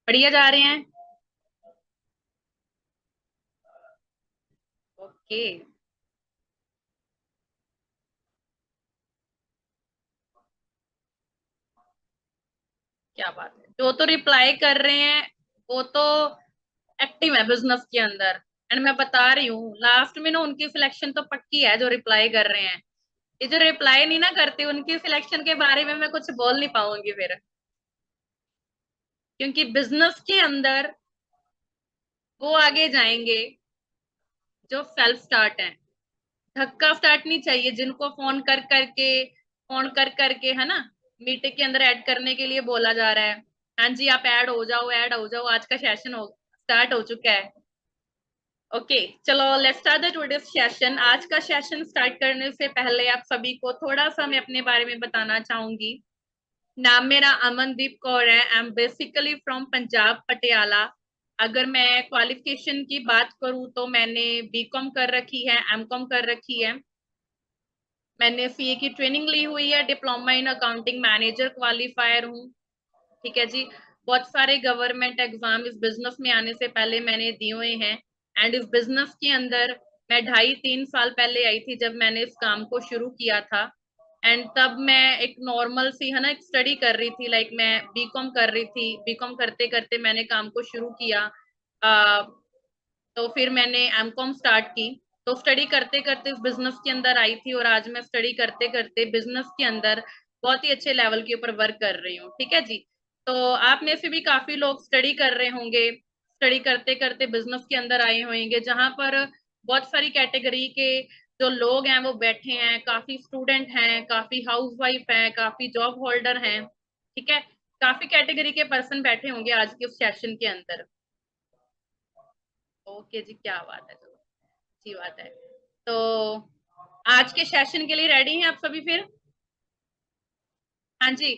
बढ़िया जा रहे हैं। ओके। क्या बात है, जो तो रिप्लाई कर रहे हैं वो तो एक्टिव है बिजनेस के अंदर। एंड मैं बता रही हूँ लास्ट में ना उनकी सिलेक्शन तो पक्की है जो रिप्लाई कर रहे हैं। ये जो रिप्लाई नहीं ना करते उनकी सिलेक्शन के बारे में मैं कुछ बोल नहीं पाऊंगी फिर। क्योंकि बिजनेस के अंदर वो आगे जाएंगे जो सेल्फ स्टार्ट है। धक्का स्टार्ट नहीं चाहिए जिनको फोन कर करके है ना, मीटिंग के अंदर ऐड करने के लिए बोला जा रहा है। हाँ जी, आप ऐड हो जाओ, आज का सेशन हो स्टार्ट हो चुका है। ओके, चलो let's start the today's session. आज का सेशन स्टार्ट करने से पहले आप सभी को थोड़ा सा मैं अपने बारे में बताना चाहूंगी। नाम मेरा अमनदीप कौर है। I am basically from Punjab Patiala. अगर मैं क्वालिफिकेशन की बात करूं तो मैंने बीकॉम कर रखी है, एमकॉम कर रखी है। मैंने सीए की ट्रेनिंग ली हुई है, diploma in accounting manager qualifier हूँ। ठीक है जी। बहुत सारे गवर्नमेंट एग्जाम इस बिजनेस में आने से पहले मैंने दिए हुए हैं। एंड इस बिजनेस के अंदर मैं 2.5-3 साल पहले आई थी जब मैंने इस काम को शुरू किया था। एंड तब मैं एक नॉर्मल सी है ना एक स्टडी कर रही थी, लाइक मैं बीकॉम कर रही थी। बीकॉम करते करते मैंने काम को शुरू किया। तो फिर मैंने एमकॉम स्टार्ट की। तो स्टडी करते करते इस बिजनेस के अंदर आई थी और आज मैं स्टडी करते करते बिजनेस के अंदर बहुत ही अच्छे लेवल के ऊपर वर्क कर रही हूँ। ठीक है जी। तो आप में से भी काफी लोग स्टडी कर रहे होंगे, स्टडी करते करते बिजनेस के अंदर आए होंगे, जहां पर बहुत सारी कैटेगरी के जो लोग हैं वो बैठे हैं। काफी स्टूडेंट हैं, काफी हाउसवाइफ हैं, काफी जॉब होल्डर हैं। ठीक है। काफी कैटेगरी के पर्सन बैठे होंगे आज के उस सेशन के अंदर। ओके जी, क्या बात है, चलो अच्छी बात है। तो आज के सेशन के लिए रेडी हैं आप सभी फिर? हाँ जी।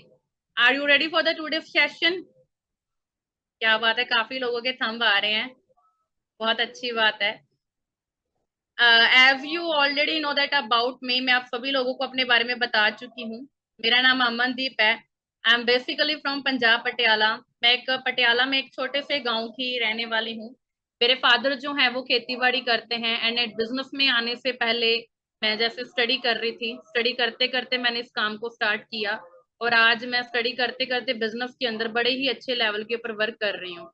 Are you ready for the today session? क्या बात है, काफी लोगों के थंब आ रहे हैं। बहुत अच्छी बात है। As you already know that about me, मैं आप सभी लोगों को अपने बारे में बता चुकी हूँ। मेरा नाम अमनदीप है। I am basically from Punjab Patiala. मैं एक पटियाला में एक छोटे से गांव की रहने वाली हूँ। मेरे फादर जो हैं वो खेती बाड़ी करते हैं। एंड एट बिजनेस में आने से पहले मैं जैसे स्टडी कर रही थी, स्टडी करते करते मैंने इस काम को स्टार्ट किया। और आज मैं स्टडी करते करते बिजनेस के अंदर बड़े ही अच्छे लेवल के ऊपर वर्क कर रही हूँ।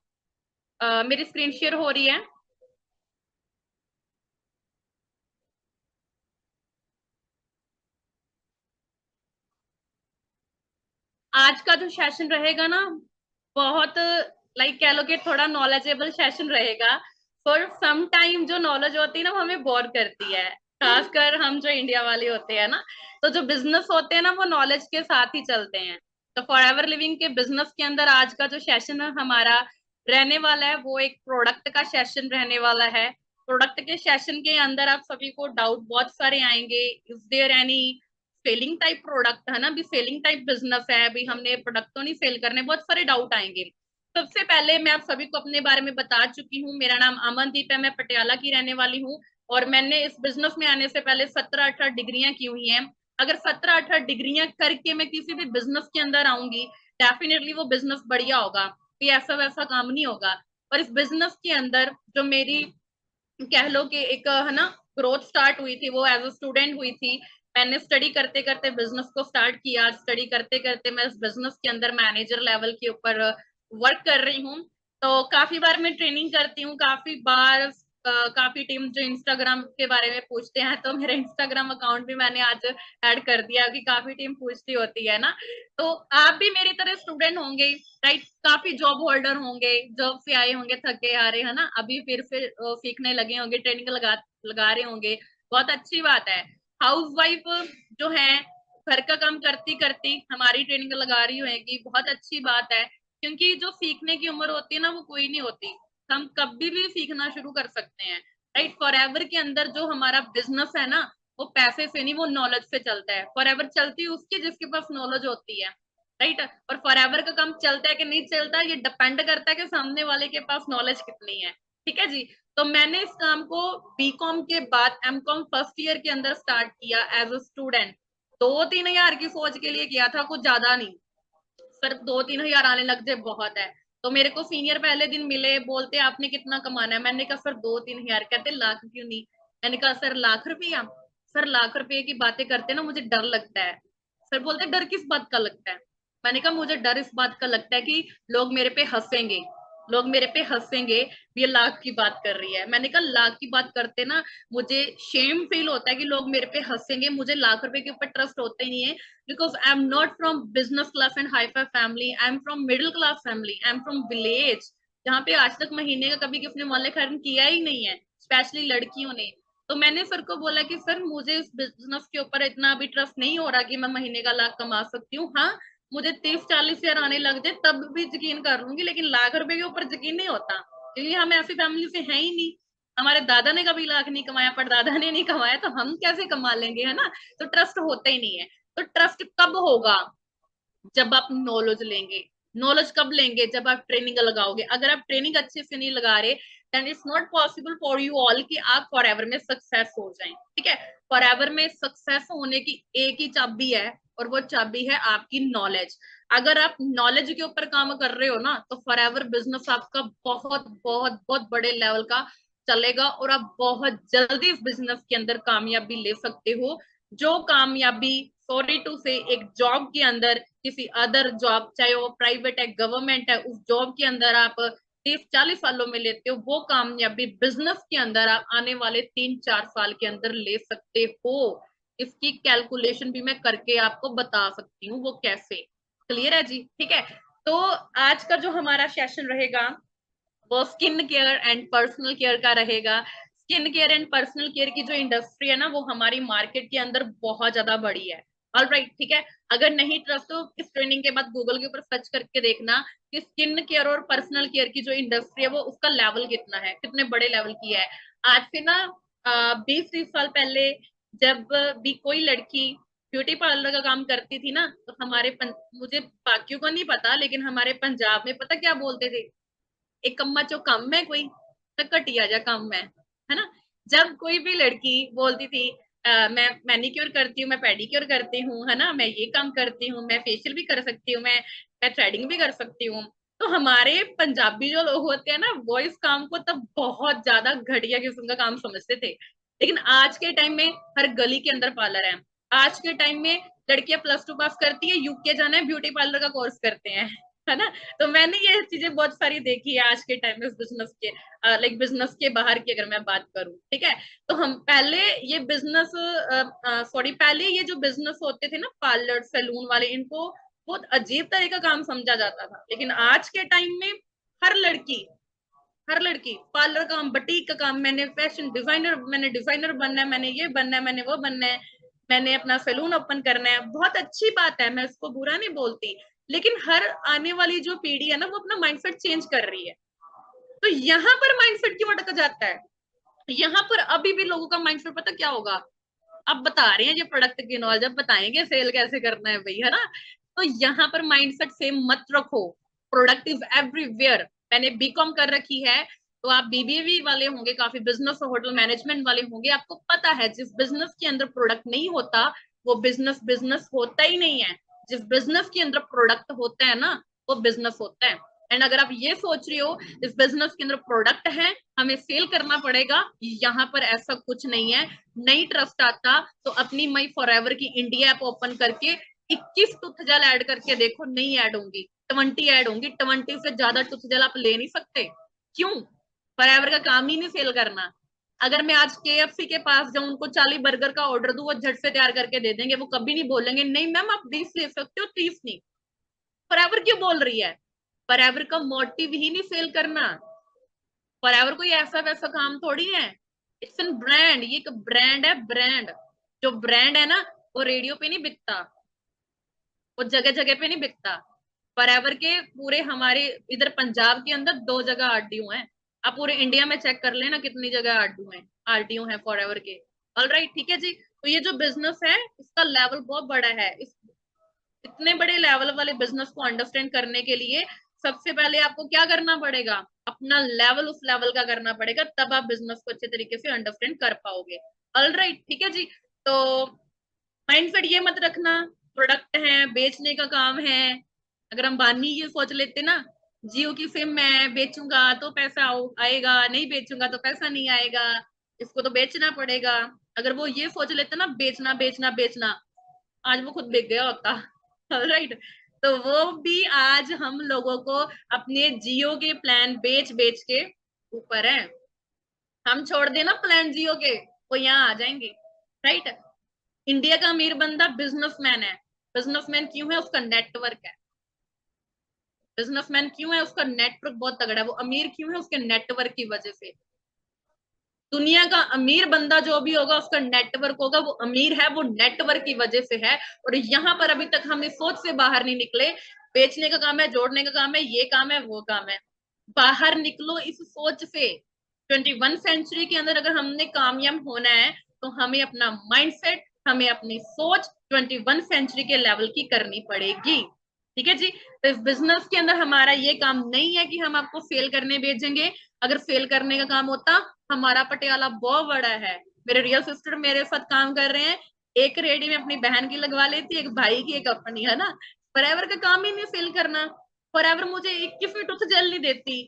मेरी स्क्रीन शेयर हो रही है? आज का जो सेशन रहेगा ना, बहुत लाइक कह लो कि थोड़ा नॉलेजेबल सेशन रहेगा। फॉर सम टाइम जो नॉलेज होती है ना वो हमें बोर करती है, खासकर हम जो इंडिया वाले होते हैं ना। तो जो बिजनेस होते हैं ना वो नॉलेज के साथ ही चलते हैं। तो फॉर एवर लिविंग के बिजनेस के अंदर आज का जो सेशन है हमारा रहने वाला है वो एक प्रोडक्ट का सेशन रहने वाला है। प्रोडक्ट के सेशन के अंदर आप सभी को डाउट बहुत सारे आएंगे। Is there any selling type product, है ना, अभी सेलिंग टाइप बिजनेस है, अभी हमने प्रोडक्ट तो नहीं सेल करने, बहुत सारे डाउट आएंगे। सबसे पहले मैं आप सभी को अपने बारे में बता चुकी हूँ। मेरा नाम अमनदीप है, मैं पटियाला की रहने वाली हूँ। और मैंने इस बिजनेस में आने से पहले 17-18 डिग्रियां की हुई हैं। अगर 17-18 डिग्रियां करके मैं किसी भी बिजनेस के अंदर आऊंगी, डेफिनेटली वो बिजनेस बढ़िया होगा, कोई ऐसा वैसा काम नहीं होगा। और इस बिजनेस के अंदर जो मेरी कह लो कि एक है ना ग्रोथ स्टार्ट हुई थी वो एज अ स्टूडेंट हुई थी। मैंने स्टडी करते करते बिजनेस को स्टार्ट किया। स्टडी करते करते मैं इस बिजनेस के अंदर मैनेजर लेवल के ऊपर वर्क कर रही हूँ। तो काफी बार मैं ट्रेनिंग करती हूँ, काफी बार काफी टीम जो इंस्टाग्राम के बारे में पूछते हैं तो मेरा इंस्टाग्राम अकाउंट भी मैंने आज ऐड कर दिया कि काफी टीम पूछती होती है ना। तो आप भी मेरी तरह स्टूडेंट होंगे, राइट? काफी जॉब होल्डर होंगे, जॉब से आए होंगे थके हारे, है ना, अभी फिर सीखने लगे होंगे, ट्रेनिंग लगा लगा रहे होंगे। बहुत अच्छी बात है। हाउस वाइफ जो है घर का काम करती करती हमारी ट्रेनिंग लगा रही होगी, बहुत अच्छी बात है। क्योंकि जो सीखने की उम्र होती है ना वो कोई नहीं होती। हम कभी भी सीखना शुरू कर सकते हैं, राइट? फॉर एवर के अंदर जो हमारा बिजनेस है ना वो पैसे से नहीं, वो नॉलेज से चलता है। फॉर एवर चलती है उसकी जिसके पास नॉलेज होती है, राइट? और फॉर एवर का काम चलता है कि नहीं चलता ये डिपेंड करता है कि सामने वाले के पास नॉलेज कितनी है। ठीक है जी। तो मैंने इस काम को बीकॉम के बाद एमकॉम फर्स्ट ईयर के अंदर स्टार्ट किया एज अ स्टूडेंट। 2-3 हजार की सोच के लिए किया था, कुछ ज्यादा नहीं। सिर्फ 2-3 हजार आने लग जाए बहुत है। तो मेरे को सीनियर पहले दिन मिले, बोलते आपने कितना कमाना है, मैंने कहा सर 2-3 हजार। कहते लाख क्यों नहीं? मैंने कहा सर लाख रुपया? सर लाख रुपए की बातें करते ना मुझे डर लगता है। सर बोलते डर किस बात का लगता है? मैंने कहा मुझे डर इस बात का लगता है कि लोग मेरे पे हंसेंगे, लोग मेरे पे हंसेंगे, ये लाख की बात कर रही है। मैंने कहा लाख की बात करते ना मुझे शेम फील होता है कि लोग मेरे पे हंसेंगे, मुझे लाख रुपए के ऊपर ट्रस्ट होता ही नहीं है। Because I am not from business class and hi fi family, I am from middle class family, I am from village, जहाँ पे आज तक महीने का कभी किसी ने मोहल्ले खर्च किया ही नहीं है, स्पेशली लड़कियों ने। तो मैंने सर को बोला कि सर मुझे इस बिजनेस के ऊपर इतना अभी ट्रस्ट नहीं हो रहा कि मैं महीने का लाख कमा सकती हूँ। हाँ, मुझे 30-40 हजार आने लग जाए तब भी यकीन कर लूंगी, लेकिन लाख रुपए के ऊपर यकीन नहीं होता, क्योंकि हम ऐसी फैमिली से हैं ही नहीं। हमारे दादा ने कभी लाख नहीं कमाया, परदादा ने नहीं कमाया, तो हम कैसे कमा लेंगे, है ना? तो ट्रस्ट होता ही नहीं है। तो ट्रस्ट कब होगा? जब आप नॉलेज लेंगे। नॉलेज कब लेंगे? जब आप ट्रेनिंग लगाओगे। अगर आप ट्रेनिंग अच्छे से नहीं लगा रहे, then it's not possible for you all कि आप फॉर एवर में सक्सेस हो जाएं। ठीक है? फॉर एवर में सक्सेस होने की एक ही चाबी है, और वो चाबी है आपकी नॉलेज। अगर आप नॉलेज के ऊपर काम कर रहे हो ना, तो फॉर एवर बिजनेस आपका बहुत बहुत बहुत बड़े लेवल का चलेगा, और आप बहुत जल्दी इस बिजनेस के अंदर कामयाबी ले सकते हो। जो कामयाबी, सॉरी टू से, एक जॉब के अंदर, किसी अदर जॉब, चाहे वो प्राइवेट है, गवर्नमेंट है, उस जॉब के अंदर आप 30-40 सालों में लेते हो, वो कामयाबी बिजनेस के अंदर आप आने वाले 3-4 साल के अंदर ले सकते हो। इसकी कैलकुलेशन भी मैं करके आपको बता सकती हूँ वो कैसे। क्लियर है जी? ठीक है। तो आज का जो हमारा सेशन रहेगा वो skin care and personal care का रहेगा। Skin care and personal care की जो इंडस्ट्री है ना, वो हमारी मार्केट के अंदर बहुत ज्यादा बड़ी है। ऑल राइट, ठीक है। अगर नहीं ट्रस्ट तो इस ट्रेनिंग के बाद गूगल के ऊपर सर्च करके देखना कि स्किन केयर और पर्सनल केयर की जो इंडस्ट्री है वो उसका लेवल कितना है, कितने बड़े लेवल की है। आज से ना 20-30 साल पहले जब भी कोई लड़की ब्यूटी पार्लर का काम करती थी ना, तो मुझे बाकियों को नहीं पता, लेकिन हमारे पंजाब में पता क्या बोलते थे? एक कम्मा चो कम है कोई, तो घटिया जा कम है ना? जब कोई भी लड़की बोलती थी मैं मैनिक्योर करती हूँ, मैं पेडिक्योर करती हूँ, है ना, मैं ये काम करती हूँ, मैं फेशियल भी कर सकती हूँ, मैं थ्रेडिंग भी कर सकती हूँ, तो हमारे पंजाबी जो लोग होते हैं ना, वो इस काम को तब बहुत ज्यादा घटिया किस्म का काम समझते थे। लेकिन आज के टाइम में हर गली के अंदर पार्लर है। आज के टाइम में लड़कियां +2 पास करती है, यूके जाना है, ब्यूटी पार्लर का कोर्स करते हैं, है ना? तो मैंने ये चीजें बहुत सारी देखी है आज के टाइम में, बिजनेस के लाइक बिजनेस के बाहर की अगर मैं बात करूं। ठीक है? तो हम पहले ये बिजनेस, सॉरी, पहले ये जो बिजनेस होते थे ना, पार्लर सैलून वाले, इनको बहुत अजीब तरह का काम समझा जाता था। लेकिन आज के टाइम में हर लड़की हर लड़की पार्लर का काम, बुटीक का काम, मैंने फैशन डिजाइनर, मैंने डिजाइनर बनना है, मैंने ये बनना है, मैंने वो बनना है, मैंने अपना सैलून ओपन करना है। बहुत अच्छी बात है, मैं इसको बुरा नहीं बोलती। लेकिन हर आने वाली जो पीढ़ी है ना, वो अपना माइंडसेट चेंज कर रही है। तो यहाँ पर माइंडसेट क्यों अटक जाता है? यहाँ पर अभी भी लोगों का माइंडसेट पता क्या होगा? अब बता रहे हैं ये प्रोडक्ट की नॉलेज, अब बताएंगे सेल कैसे करना है भाई, है ना? तो यहाँ पर माइंडसेट सेम मत रखो। Product is everywhere. मैंने बीकॉम कर रखी है, तो आप बीबीए वाले होंगे, काफी बिजनेस और होटल मैनेजमेंट वाले होंगे, आपको पता है जिस बिजनेस के अंदर प्रोडक्ट नहीं होता, वो बिजनेस बिजनेस होता ही नहीं है। जिस बिजनेस के अंदर प्रोडक्ट होता है ना, वो बिजनेस होता है। एंड अगर आप ये सोच रही हो इस बिजनेस के अंदर प्रोडक्ट है, हमें सेल करना पड़ेगा, यहाँ पर ऐसा कुछ नहीं है। नहीं ट्रस्ट आता तो अपनी मई फॉरएवर की इंडिया ऐप ओपन करके 21 टूथजेल ऐड करके देखो, नहीं ऐड होंगी, 20 ऐड होंगी। 20 से ज्यादा टूथजेल आप ले नहीं सकते। क्यों? फॉरएवर का काम ही नहीं सेल करना। अगर मैं आज KFC के पास जाऊं, उनको 40 बर्गर का ऑर्डर दूं, वो झट से तैयार करके दे देंगे, वो कभी नहीं बोलेंगे नहीं मैम आप 20 ले सकते हो, 30 नहीं। फॉरएवर क्यों बोल रही है? फॉरएवर का मोटिव ही नहीं सेल करना। फॉरएवर कोई ऐसा वैसा काम थोड़ी है। इट्स एन ब्रांड, ये एक ब्रांड है, ब्रांड। जो ब्रांड है ना, वो रेडियो पे नहीं बिकता, वो जगह जगह पे नहीं बिकता। फॉरएवर के पूरे हमारे इधर पंजाब के अंदर 2 जगह आरटीओ हैं। आप पूरे इंडिया में चेक कर लेना कितनी जगह आरटीओ है फॉरएवर के। ऑल राइट, ठीक है जी। तो ये जो बिजनेस है, इसका लेवल बहुत बड़ा है। इतने बड़े लेवल वाले बिजनेस को अंडरस्टैंड करने के लिए सबसे पहले आपको क्या करना पड़ेगा? अपना लेवल उस लेवल का करना पड़ेगा, तब आप बिजनेस को अच्छे तरीके से अंडरस्टैंड कर पाओगे। ऑल राइट, ठीक है जी। तो माइंडसेट ये मत रखना प्रोडक्ट है, बेचने का काम है। अगर अंबानी ये सोच लेते ना जियो की सिम मैं बेचूंगा तो पैसा आएगा, नहीं बेचूंगा तो पैसा नहीं आएगा, इसको तो बेचना पड़ेगा। अगर वो ये सोच लेते ना बेचना बेचना बेचना, आज वो खुद बिक गया होता। राइट। तो वो भी आज हम लोगों को अपने जियो के प्लान बेच बेच के ऊपर है। हम छोड़ देना प्लान जियो के, वो यहाँ आ जाएंगे। राइट। इंडिया का अमीर बंदा बिजनेसमैन है। बिजनेसमैन क्यों है? उसका नेटवर्क है। बिजनेसमैन क्यों है? उसका नेटवर्क बहुत तगड़ा है। वो अमीर क्यों है? उसके नेटवर्क की वजह से। दुनिया का अमीर बंदा जो भी होगा उसका नेटवर्क होगा, वो अमीर है वो नेटवर्क की वजह से है। और यहाँ पर अभी तक हम इस सोच से बाहर नहीं निकले। बेचने का काम है, जोड़ने का काम है, ये काम है, वो काम है। बाहर निकलो इस सोच से। 21 सेंचुरी के अंदर अगर हमने कामयाब होना है तो हमें अपना माइंडसेट, हमें अपनी सोच 21 सेंचुरी के लेवल की करनी पड़ेगी। ठीक है जी। तो इस बिजनेस के अंदर हमारा ये काम नहीं है कि हम आपको सेल करने भेजेंगे। अगर सेल करने का काम होता, हमारा पटियाला बहुत बड़ा है। मेरे रियल सिस्टर मेरे साथ काम कर रहे हैं। एक रेडी में अपनी बहन की लगवा लेती, एक भाई की, एक अपनी, है ना। फॉरएवर का काम ही नहीं सेल करना। फॉरएवर मुझे 21 टूथ जेल नहीं देती।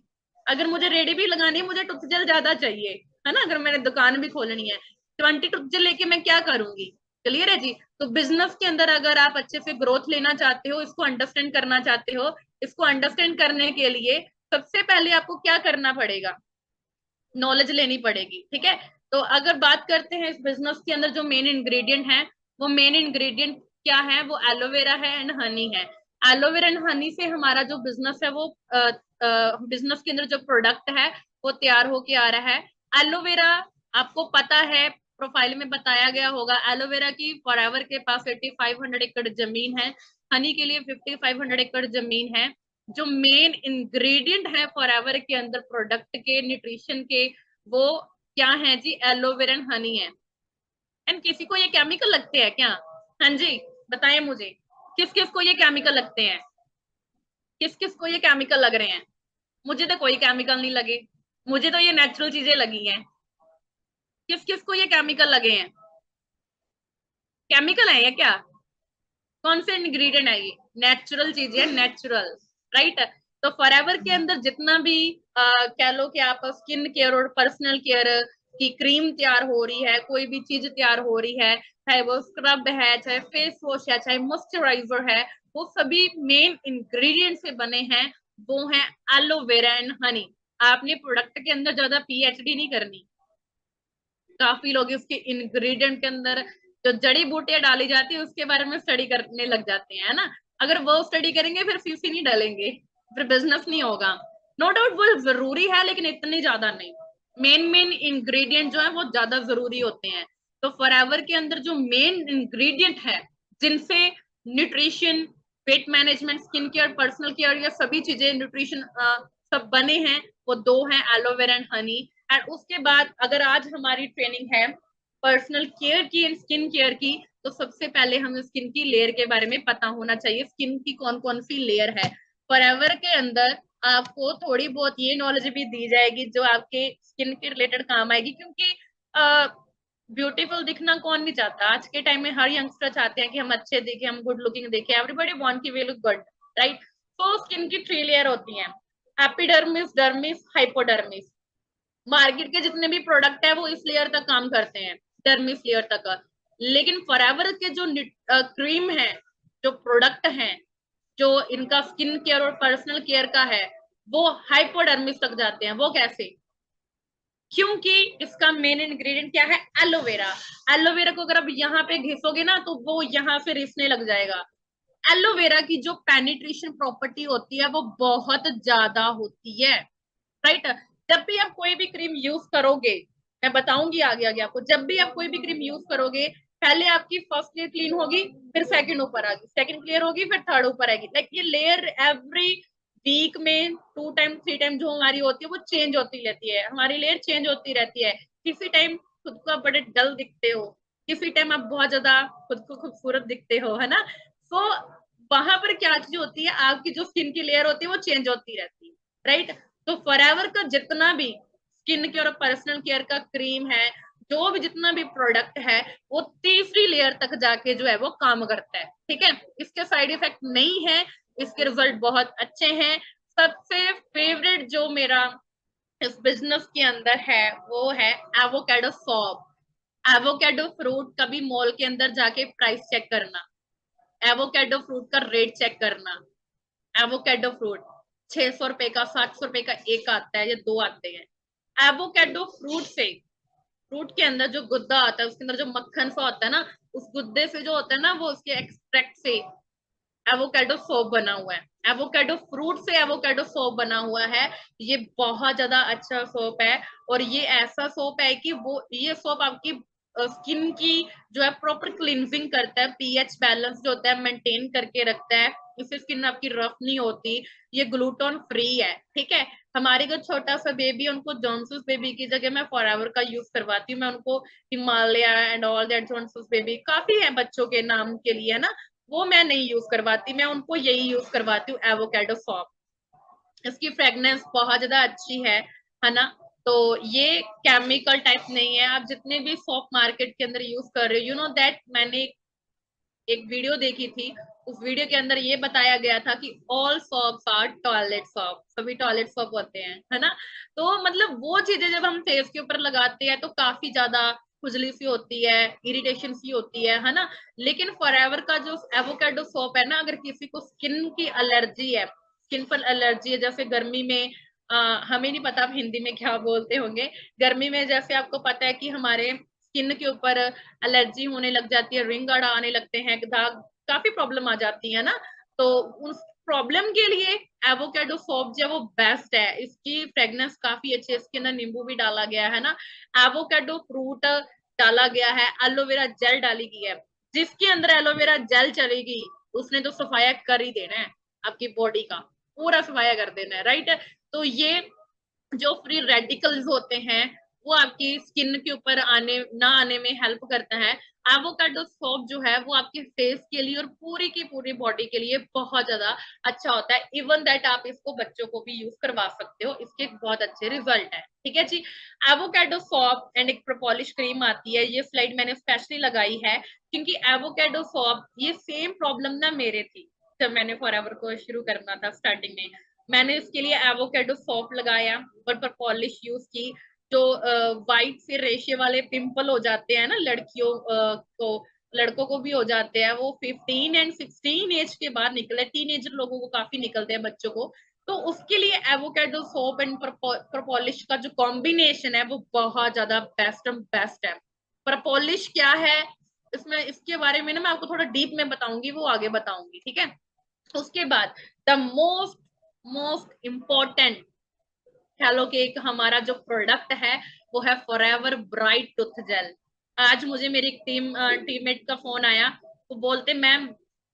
अगर मुझे रेडी भी लगानी है, मुझे टूथ जेल ज्यादा चाहिए, है ना। अगर मैंने दुकान भी खोलनी है, 20 टूथ जेल लेके मैं क्या करूंगी? क्लियर है जी। तो बिजनेस के अंदर अगर आप अच्छे से ग्रोथ लेना चाहते हो, इसको अंडरस्टैंड करना चाहते हो, इसको अंडरस्टैंड करने के लिए सबसे पहले आपको क्या करना पड़ेगा? नॉलेज लेनी पड़ेगी। ठीक है। तो अगर बात करते हैं इस बिजनेस के अंदर जो मेन इंग्रेडिएंट है, वो मेन इंग्रेडिएंट क्या है? वो एलोवेरा है एंड हनी है। एलोवेरा एंड हनी से हमारा जो बिजनेस है वो बिजनेस के अंदर जो प्रोडक्ट है वो तैयार होके आ रहा है। एलोवेरा, आपको पता है, प्रोफाइल में बताया गया होगा, एलोवेरा की फॉरएवर के पास 8500 एकड़ जमीन है। हनी के लिए 5500 एकड़ जमीन है। जो मेन इंग्रेडिएंट है फॉरएवर के अंदर प्रोडक्ट के, न्यूट्रिशन के, वो क्या है जी? एलोवेरा एंड हनी है। एंड किसी को ये केमिकल लगते हैं क्या? हाँ जी, बताएं मुझे, किस किस को ये केमिकल लगते हैं? किस किस को ये केमिकल लग रहे हैं? मुझे तो कोई केमिकल नहीं लगे, मुझे तो ये नेचुरल चीजें लगी हैं। किस किस को ये केमिकल लगे हैं? केमिकल है या क्या? कौन से इंग्रेडिएंट है ये? नेचुरल चीज है, नेचुरल। राइट। तो फॉरएवर के अंदर जितना भी कह लो कि आप स्किन केयर और पर्सनल केयर की क्रीम तैयार हो रही है, कोई भी चीज तैयार हो रही है, चाहे वो स्क्रब है, चाहे फेस वॉश है, चाहे मॉइस्चराइजर है, वो सभी मेन इंग्रेडिएंट से बने हैं। वो है एलोवेरा एंड हनी। आपने प्रोडक्ट के अंदर ज्यादा पीएचडी नहीं करनी। काफी लोग इसके इंग्रेडिएंट के अंदर जो जड़ी बूटियां डाली जाती है उसके बारे में स्टडी करने लग जाते हैं, है ना। अगर वो स्टडी करेंगे फिर सीसी नहीं डालेंगे, फिर बिजनेस नहीं होगा। नो डाउट वो जरूरी है लेकिन इतनी ज्यादा नहीं। मेन मेन इंग्रेडिएंट जो है वो ज्यादा जरूरी होते हैं। तो फॉरएवर के अंदर जो मेन इंग्रेडिएंट है जिनसे nutrition, weight management, skin care, personal care, ये सभी चीजें न्यूट्रिशन सब बने हैं, वो दो हैं, एलोवेरा एंड हनी। एंड उसके बाद अगर आज हमारी ट्रेनिंग है पर्सनल केयर की एंड स्किन केयर की, तो सबसे पहले हमें स्किन की लेयर के बारे में पता होना चाहिए। स्किन की कौन कौन सी लेयर है फॉरएवर के अंदर। आपको थोड़ी बहुत ये नॉलेज भी दी जाएगी जो आपके स्किन के रिलेटेड काम आएगी, क्योंकि ब्यूटीफुल दिखना कौन नहीं चाहता? आज के टाइम में हर यंगस्टर चाहते हैं कि हम अच्छे दिखे, हम गुड लुकिंग दिखे। एवरीबॉडी वांट की वी लुक गुड। राइट। तो स्किन की 3 लेयर होती हैं, एपिडर्मिस, डर्मिस, हाइपोडर्मिस। मार्केट के जितने भी प्रोडक्ट है वो इस लेयर तक काम करते हैं, डर्मिस लेयर तक। लेकिन फॉरएवर के जो क्रीम है, जो प्रोडक्ट हैं, जो इनका स्किन केयर और पर्सनल केयर का है, वो हाइपोडर्मिस तक जाते हैं। वो कैसे? क्योंकि इसका मेन इंग्रेडिएंट क्या है? एलोवेरा। एलोवेरा को अगर आप यहाँ पे घिसोगे ना तो वो यहाँ से रिसने लग जाएगा। एलोवेरा की जो पेनिट्रेशन प्रॉपर्टी होती है वो बहुत ज्यादा होती है। राइट। जब भी आप कोई भी क्रीम यूज करोगे, मैं बताऊंगी आगे आगे आपको, जब भी आप कोई भी क्रीम यूज करोगे, पहले आपकी फर्स्ट लेयर क्लीन होगी, फिर सेकंड ऊपर आएगी, सेकंड क्लियर होगी, फिर थर्ड ऊपर आएगी। लाइक ये लेयर एवरी वीक में 2 टाइम 3 टाइम जो हमारी होती है वो चेंज होती रहती है। हमारी लेयर चेंज होती रहती है। किसी टाइम खुद को आप बड़े डल दिखते हो, किसी टाइम आप बहुत ज्यादा खुद को खूबसूरत दिखते हो, है ना। तो वहां पर क्या चीज होती है, आपकी जो स्किन की लेयर होती है वो चेंज होती रहती है। राइट। तो फॉरएवर का जितना भी स्किन केयर और पर्सनल केयर का क्रीम है, जो भी जितना भी प्रोडक्ट है, वो तीसरी लेयर तक जाके जो है वो काम करता है। ठीक है। इसके साइड इफेक्ट नहीं है, इसके रिजल्ट बहुत अच्छे हैं। सबसे फेवरेट जो मेरा इस बिजनेस के अंदर है वो है एवोकेडो सॉप। एवोकेडो फ्रूट कभी मॉल के अंदर जाके प्राइस चेक करना, एवोकेडो फ्रूट का रेट चेक करना। एवोकेडो फ्रूट 600 रुपए का, 700 रुपए का एक आता है या दो आते हैं। एवोकेडो फ्रूट से, फ्रूट के अंदर जो गुद्दा आता है उसके अंदर जो मक्खन सा होता है ना, उस गुद्दे से जो होता है ना, वो उसके एक्सट्रैक्ट से एवोकेडो सोप बना हुआ है। एवोकेडो फ्रूट से एवोकेडो सोप बना हुआ है। ये बहुत ज्यादा अच्छा सोप है, और ये ऐसा सोप है कि वो ये सोप आपकी स्किन की जो है प्रॉपर क्लींजिंग करता है, पीएच बैलेंस जो होता है मेंटेन करके रखता है, इससे स्किन आपकी रफ नहीं होती। ये ग्लूटोन फ्री है, ठीक है। हमारे जो छोटा सा बेबी, उनको जॉनसन्स बेबी की जगह मैं फॉरएवर का यूज करवाती हूँ। मैं उनको Himalaya and all that Johnson's baby काफी है बच्चों के नाम के लिए ना, वो मैं नहीं यूज करवाती, मैं उनको यही यूज करवाती हूँ एवोकेडो सॉप। इसकी फ्रेग्रेंस बहुत ज्यादा अच्छी है ना। तो ये केमिकल टाइप नहीं है। आप जितने भी सॉप मार्केट के अंदर यूज कर रहे हो, यू नो दैट, मैंने एक वीडियो देखी थी, उस वीडियो के अंदर ये बताया गया था कि all soaps are toilet soap, सभी टॉयलेट सॉप होते हैं, है ना। तो मतलब वो चीजें जब हम फेस के ऊपर लगाते हैं तो काफी ज्यादा खुजली सी होती है, इरिटेशन सी होती है ना। लेकिन फॉरएवर का जो एवोकेडो सोप है ना, अगर किसी को स्किन की एलर्जी है, स्किन पर एलर्जी है, जैसे गर्मी में हमें नहीं पता आप हिंदी में क्या बोलते होंगे, गर्मी में जैसे आपको पता है कि हमारे स्किन के ऊपर एलर्जी होने लग जाती है, रिंग आने लगते हैं, दाग, काफी प्रॉब्लम आ जाती है ना। तो उस प्रॉब्लम के लिए एवोकेडो सोप जो है वो बेस्ट है। इसकी फ्रेग्रेंस काफी अच्छी है, इसके अंदर नींबू भी डाला गया है ना, एवोकेडो फ्रूट डाला गया है, एलोवेरा जेल डाली गई है। जिसके अंदर एलोवेरा जेल चलेगी उसने तो सफाया कर ही देना है, आपकी बॉडी का पूरा सफाया कर देना है, राइट। तो ये जो फ्री रेडिकल्स होते हैं वो आपकी स्किन के ऊपर आने ना आने में हेल्प करता है। एवोकाडो सोप जो है वो आपके फेस के लिए और पूरी की पूरी बॉडी के लिए बहुत ज्यादा अच्छा होता है। इवन दैट आप इसको बच्चों को भी यूज करवा सकते हो, इसके बहुत अच्छे रिजल्ट है, ठीक है जी। एवोकाडो सोप एंड एक प्रोपॉलिश क्रीम आती है, ये स्लाइड मैंने स्पेशली लगाई है क्योंकि एवोकाडो सोप, ये सेम प्रॉब्लम ना मेरे थी जब मैंने फॉरएवर को शुरू करना था स्टार्टिंग में। मैंने इसके लिए एवोकेडो सॉप लगाया और पर पॉलिश यूज की। जो वाइट से रेशे वाले पिंपल हो जाते हैं ना लड़कियों को, लड़कों को भी हो जाते हैं, वो 15 एंड 16 एज के बाद निकले, टीनेजर लोगों को काफी निकलते हैं बच्चों को। तो उसके लिए एवोकेडो सोप एंड प्रपॉलिश का जो कॉम्बिनेशन है वो बहुत ज्यादा बेस्ट है। प्रपॉलिश क्या है, इसमें इसके बारे में ना मैं आपको थोड़ा डीप में बताऊंगी, वो आगे बताऊंगी, ठीक है। उसके बाद द मोस्ट मोस्ट इम्पोर्टेंट कह लो कि एक हमारा जो प्रोडक्ट है वो है फॉरएवर ब्राइट टूथ जेल। आज मुझे मेरी टीममेट का फोन आया, वो बोलते मैम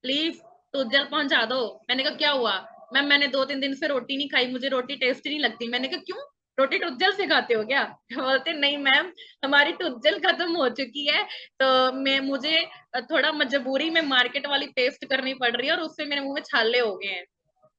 प्लीज टूथ जेल पहुंचा दो। मैंने कहा क्या हुआ? मैम मैंने 2-3 दिन से रोटी नहीं खाई, मुझे रोटी टेस्ट ही नहीं लगती। मैंने कहा क्यों, रोटी टूथ जेल से खाते हो क्या? बोलते नहीं मैम, हमारी टूथ जेल खत्म हो चुकी है, तो मैं मुझे थोड़ा मजबूरी में मार्केट वाली पेस्ट करनी पड़ रही है और उससे मेरे मुंह में छाले हो गए हैं,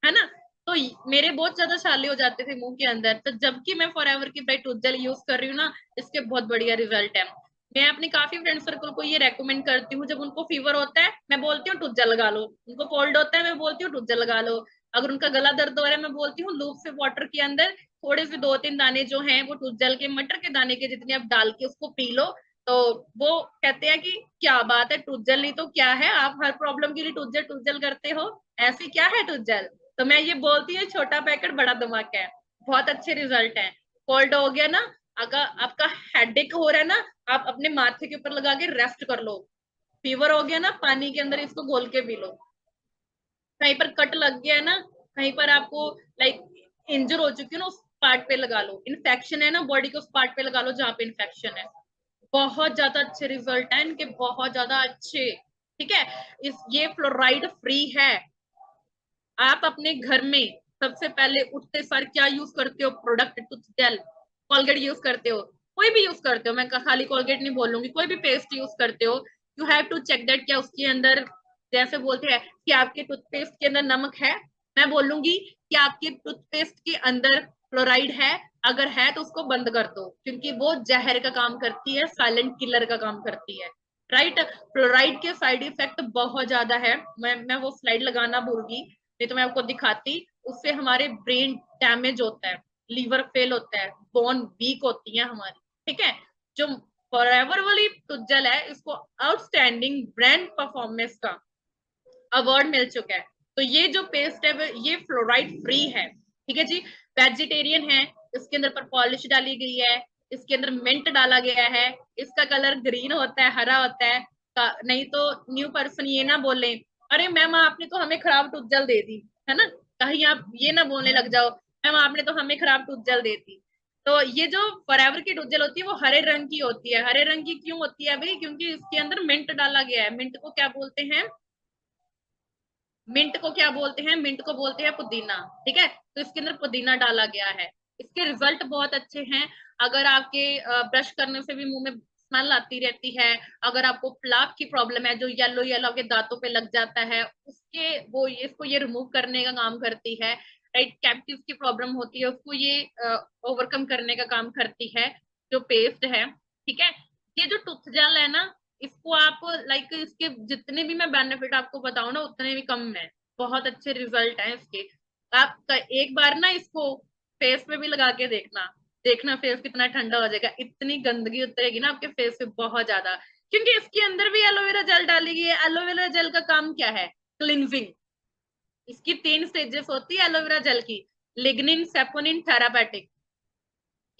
है ना। तो मेरे बहुत ज्यादा छाले हो जाते थे मुंह के अंदर, तो जबकि मैं फॉरएवर की ब्राइट टूथ जेल यूज कर रही हूँ ना, इसके बहुत बढ़िया रिजल्ट है। मैं अपने काफी फ्रेंड सर्कल को ये रेकमेंड करती हूँ, जब उनको फीवर होता है मैं बोलती हूँ टूथ जेल लगा लो, उनको कोल्ड होता है मैं बोलती हूँ टूथ जेल लगा लो, अगर उनका गला दर्द हो रहा है मैं बोलती हूँ लूप से वाटर के अंदर थोड़े से 2-3 दाने जो हैं वो टूथ जेल के, मटर के दाने के जितने आप डाल के उसको पी लो। तो वो कहते हैं कि क्या बात है, टूथ जेल नहीं तो क्या है, आप हर प्रॉब्लम के लिए टूथ जेल करते हो, ऐसी क्या है टूथ जेल। तो मैं ये बोलती हूँ छोटा पैकेट बड़ा धमाका है, बहुत अच्छे रिजल्ट है। कोल्ड हो गया ना, अगर आपका हेडेक हो रहा है ना, आप अपने माथे के ऊपर लगा के रेस्ट कर लो। फीवर हो गया ना, पानी के अंदर इसको घोल के पी लो। कहीं पर कट लग गया है ना, कहीं पर आपको लाइक इंजर हो चुकी है ना, उस पार्ट पे लगा लो। इन्फेक्शन है ना बॉडी के, उस पार्ट पे लगा लो जहाँ पे इन्फेक्शन है। बहुत ज्यादा अच्छे रिजल्ट है इनके, बहुत ज्यादा अच्छे, ठीक है। इस ये फ्लोराइड फ्री है। आप अपने घर में सबसे पहले उठते सार क्या यूज करते हो product? Tooth gel, Colgate use करते हो, कोई भी यूज करते हो, मैं खाली कोलगेट नहीं बोलूंगी, कोई भी पेस्ट यूज करते हो, you have to check that क्या उसके अंदर, जैसे बोलते हैं कि आपके टूथपेस्ट के अंदर नमक है, मैं बोलूंगी कि आपके टूथपेस्ट के अंदर फ्लोराइड है, अगर है तो उसको बंद कर दो, क्योंकि वो जहर का काम करती है, साइलेंट किलर का काम करती है, राइट। फ्लोराइड के साइड इफेक्ट बहुत ज्यादा है, मैं वो स्लाइड लगाना भूल गई, नहीं तो मैं आपको दिखाती। उससे हमारे ब्रेन डैमेज होता है, लीवर फेल होता है, बोन वीक होती है हमारी, ठीक है। जो फॉरएवर वाली टूथजेल है, इसको आउटस्टैंडिंग ब्रांड परफॉर्मेंस का अवार्ड मिल चुका है। तो ये जो पेस्ट है ये फ्लोराइड फ्री है, ठीक है जी। वेजिटेरियन है, इसके अंदर पर पॉलिश डाली गई है, इसके अंदर मिंट डाला गया है, इसका कलर ग्रीन होता है, हरा होता है। नहीं तो न्यू पर्सन ये ना बोले अरे मैम आपने तो हमें खराब टूथजेल दे दी, है ना, कहीं आप ये ना बोलने लग जाओ मैम आपने तो हमें खराब टूथजेल दे दी। तो ये जो फॉरएवर की टूथजेल होती है वो हरे रंग की होती है। हरे रंग की क्यों होती है भाई? क्योंकि इसके अंदर मिंट डाला गया है। मिंट को क्या बोलते हैं? मिंट को क्या बोलते हैं? मिंट को बोलते हैं पुदीना, ठीक है। तो इसके अंदर पुदीना डाला गया है। इसके रिजल्ट बहुत अच्छे हैं। अगर आपके ब्रश करने से भी मुंह में स्मेल आती रहती है, अगर आपको प्लाक की प्रॉब्लम है जो येलो येलो आपके दांतों पे लग जाता है, उसके वो इसको ये रिमूव करने का काम करती है। राइट, कैविटीज की प्रॉब्लम होती है उसको ये ओवरकम करने का काम करती है जो पेस्ट है, ठीक है। ये जो टूथ जेल है ना, इसको आप लाइक इसके जितने भी मैं बेनिफिट आपको बताऊं ना उतने भी कम है। बहुत अच्छे रिजल्ट हैं इसके। आप एक बार ना इसको फेस पे भी लगा के देखना, देखना फेस कितना ठंडा हो जाएगा, इतनी गंदगी उतरेगी ना आपके फेस पे बहुत ज्यादा। क्योंकि इसके अंदर भी एलोवेरा जेल डाली गई है। एलोवेरा जेल का काम क्या है? क्लिनजिंग। इसकी 3 स्टेजेस होती है एलोवेरा जेल की, लिग्निन, सेपोनिन, थेरापेटिक।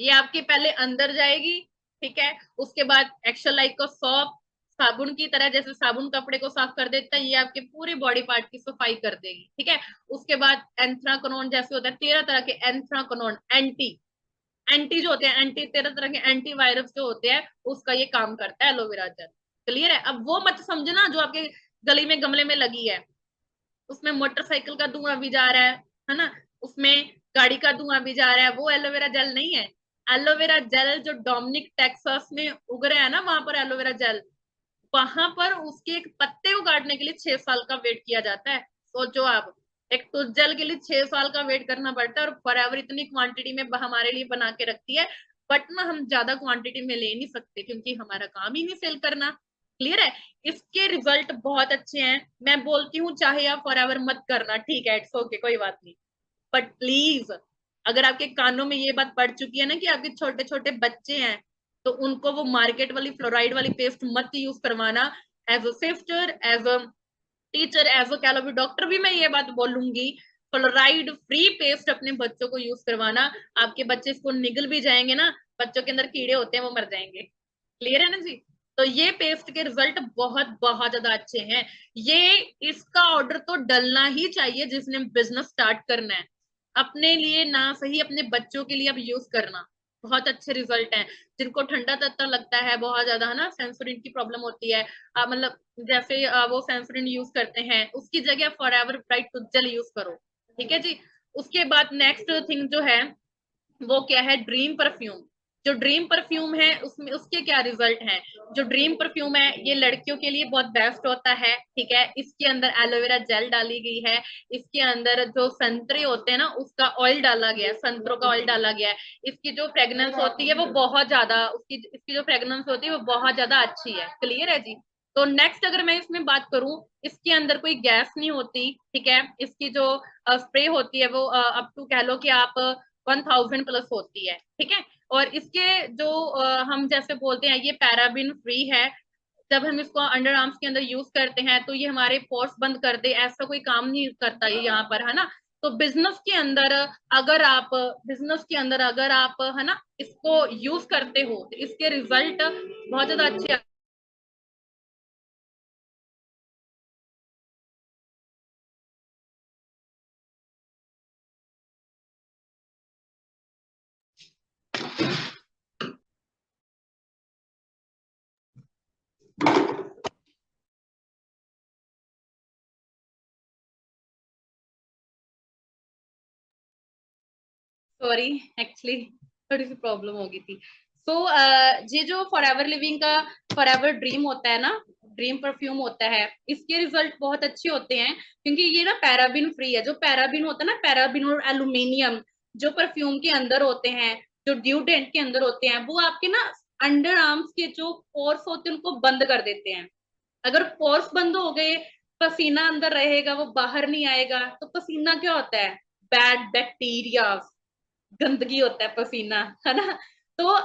ये आपके पहले अंदर जाएगी, ठीक है। उसके बाद एक्शलाइट को सॉफ्ट साबुन की तरह, जैसे साबुन कपड़े को साफ कर देता है, ये आपके पूरे बॉडी पार्ट की सफाई कर देगी, ठीक है। उसके बाद एंथ्राकोनोन जैसे होता है, 13 तरह के एंथ्राकोनोन एंटी एंटी जो होते हैं, एंटी 13 तरह के एंटीवायरस जो होते हैं, उसका ये काम करता है एलोवेरा जेल। क्लियर है? अब वो मत समझना जो आपके गली में गमले में लगी है, उसमें मोटरसाइकिल का धुआं भी जा रहा है ना, उसमें गाड़ी का धुआं भी जा रहा है, वो एलोवेरा जेल नहीं है। एलोवेरा जेल जो डोमिनिक टेक्सास में उग रहा है ना, वहां पर एलोवेरा जेल, वहां पर उसके एक पत्ते को काटने के लिए 6 साल का वेट किया जाता है। सोचो आप, एक टूथ जेल के लिए 6 साल का वेट करना पड़ता है, और फॉरएवर इतनी क्वांटिटी में हमारे लिए बना के रखती है। बट ना हम ज्यादा क्वांटिटी में ले नहीं सकते क्योंकि हमारा काम ही नहीं सेल करना। क्लियर है? इसके रिजल्ट बहुत अच्छे हैं। मैं बोलती हूँ चाहे आप फॉरएवर मत करना, ठीक है, इट्स ओके, कोई बात नहीं। बट प्लीज, अगर आपके कानों में ये बात पड़ चुकी है ना कि आपके छोटे छोटे बच्चे हैं, तो उनको वो मार्केट वाली फ्लोराइड वाली पेस्ट मत यूज करवाना। As a sister, as a teacher, as a कह लो भी डॉक्टर, भी मैं ये बात बोलूंगी, फ्लोराइड फ्री पेस्ट अपने बच्चों को यूज करवाना। आपके बच्चे इसको निगल भी जाएंगे ना, बच्चों के अंदर कीड़े होते हैं वो मर जाएंगे। क्लियर है ना जी? तो ये पेस्ट के रिजल्ट बहुत बहुत ज्यादा अच्छे हैं। ये इसका ऑर्डर तो डलना ही चाहिए जिसने बिजनेस स्टार्ट करना है, अपने लिए ना सही अपने बच्चों के लिए अब यूज करना। बहुत अच्छे रिजल्ट हैं। जिनको ठंडा तत्ता लगता है बहुत ज्यादा, है ना, सेंसोरिन की प्रॉब्लम होती है, मतलब जैसे वो सेंसोरिन यूज करते हैं, उसकी जगह फॉरएवर ब्राइट टूथ यूज करो, ठीक है जी। उसके बाद नेक्स्ट थिंग जो है वो क्या है? Dream perfume. जो ड्रीम परफ्यूम है उसमें उसके क्या रिजल्ट हैं? जो ड्रीम परफ्यूम है ये लड़कियों के लिए बहुत बेस्ट होता है, ठीक है। इसके अंदर एलोवेरा जेल डाली गई है, इसके अंदर जो संतरे होते हैं ना उसका ऑयल डाला गया है, संतरों का ऑयल डाला गया है। इसकी जो फ्रेग्रेंस होती है वो बहुत ज्यादा, उसकी इसकी जो फ्रेग्रेंस होती है वो बहुत ज्यादा अच्छी है। क्लियर है जी? तो नेक्स्ट अगर मैं इसमें बात करूं, इसके अंदर कोई गैस नहीं होती, ठीक है। इसकी जो स्प्रे होती है वो अप टू कह लो कि आप 1000 प्लस होती है, ठीक है। और इसके जो हम जैसे बोलते हैं ये पैराबिन फ्री है। जब हम इसको अंडर आर्म्स के अंदर यूज करते हैं तो ये हमारे पोर्स बंद कर दे ऐसा कोई काम नहीं करता ये यहाँ पर, है ना। तो बिजनेस के अंदर अगर आप, है ना, इसको यूज करते हो तो इसके रिजल्ट बहुत ज्यादा अच्छे। सॉरी, एक्चुअली थोड़ी सी प्रॉब्लम हो गई थी। सो ये जो फॉरएवर लिविंग का फॉरएवर ड्रीम होता है ना, ड्रीम परफ्यूम होता है, इसके रिजल्ट बहुत अच्छे होते हैं क्योंकि ये ना पैराबिन फ्री है। जो पैराबिन होता है ना, पैराबिन और एल्यूमिनियम जो परफ्यूम के अंदर होते हैं, जो ड्यूडेंट के अंदर होते हैं, वो आपके ना अंडर आर्म्स के जो पोर्स होते हैं उनको बंद कर देते हैं। अगर पोर्स बंद हो गए, पसीना अंदर रहेगा, वो बाहर नहीं आएगा। तो पसीना क्या होता है? बैड बैक्टीरिया, गंदगी होता है पसीना, है ना। तो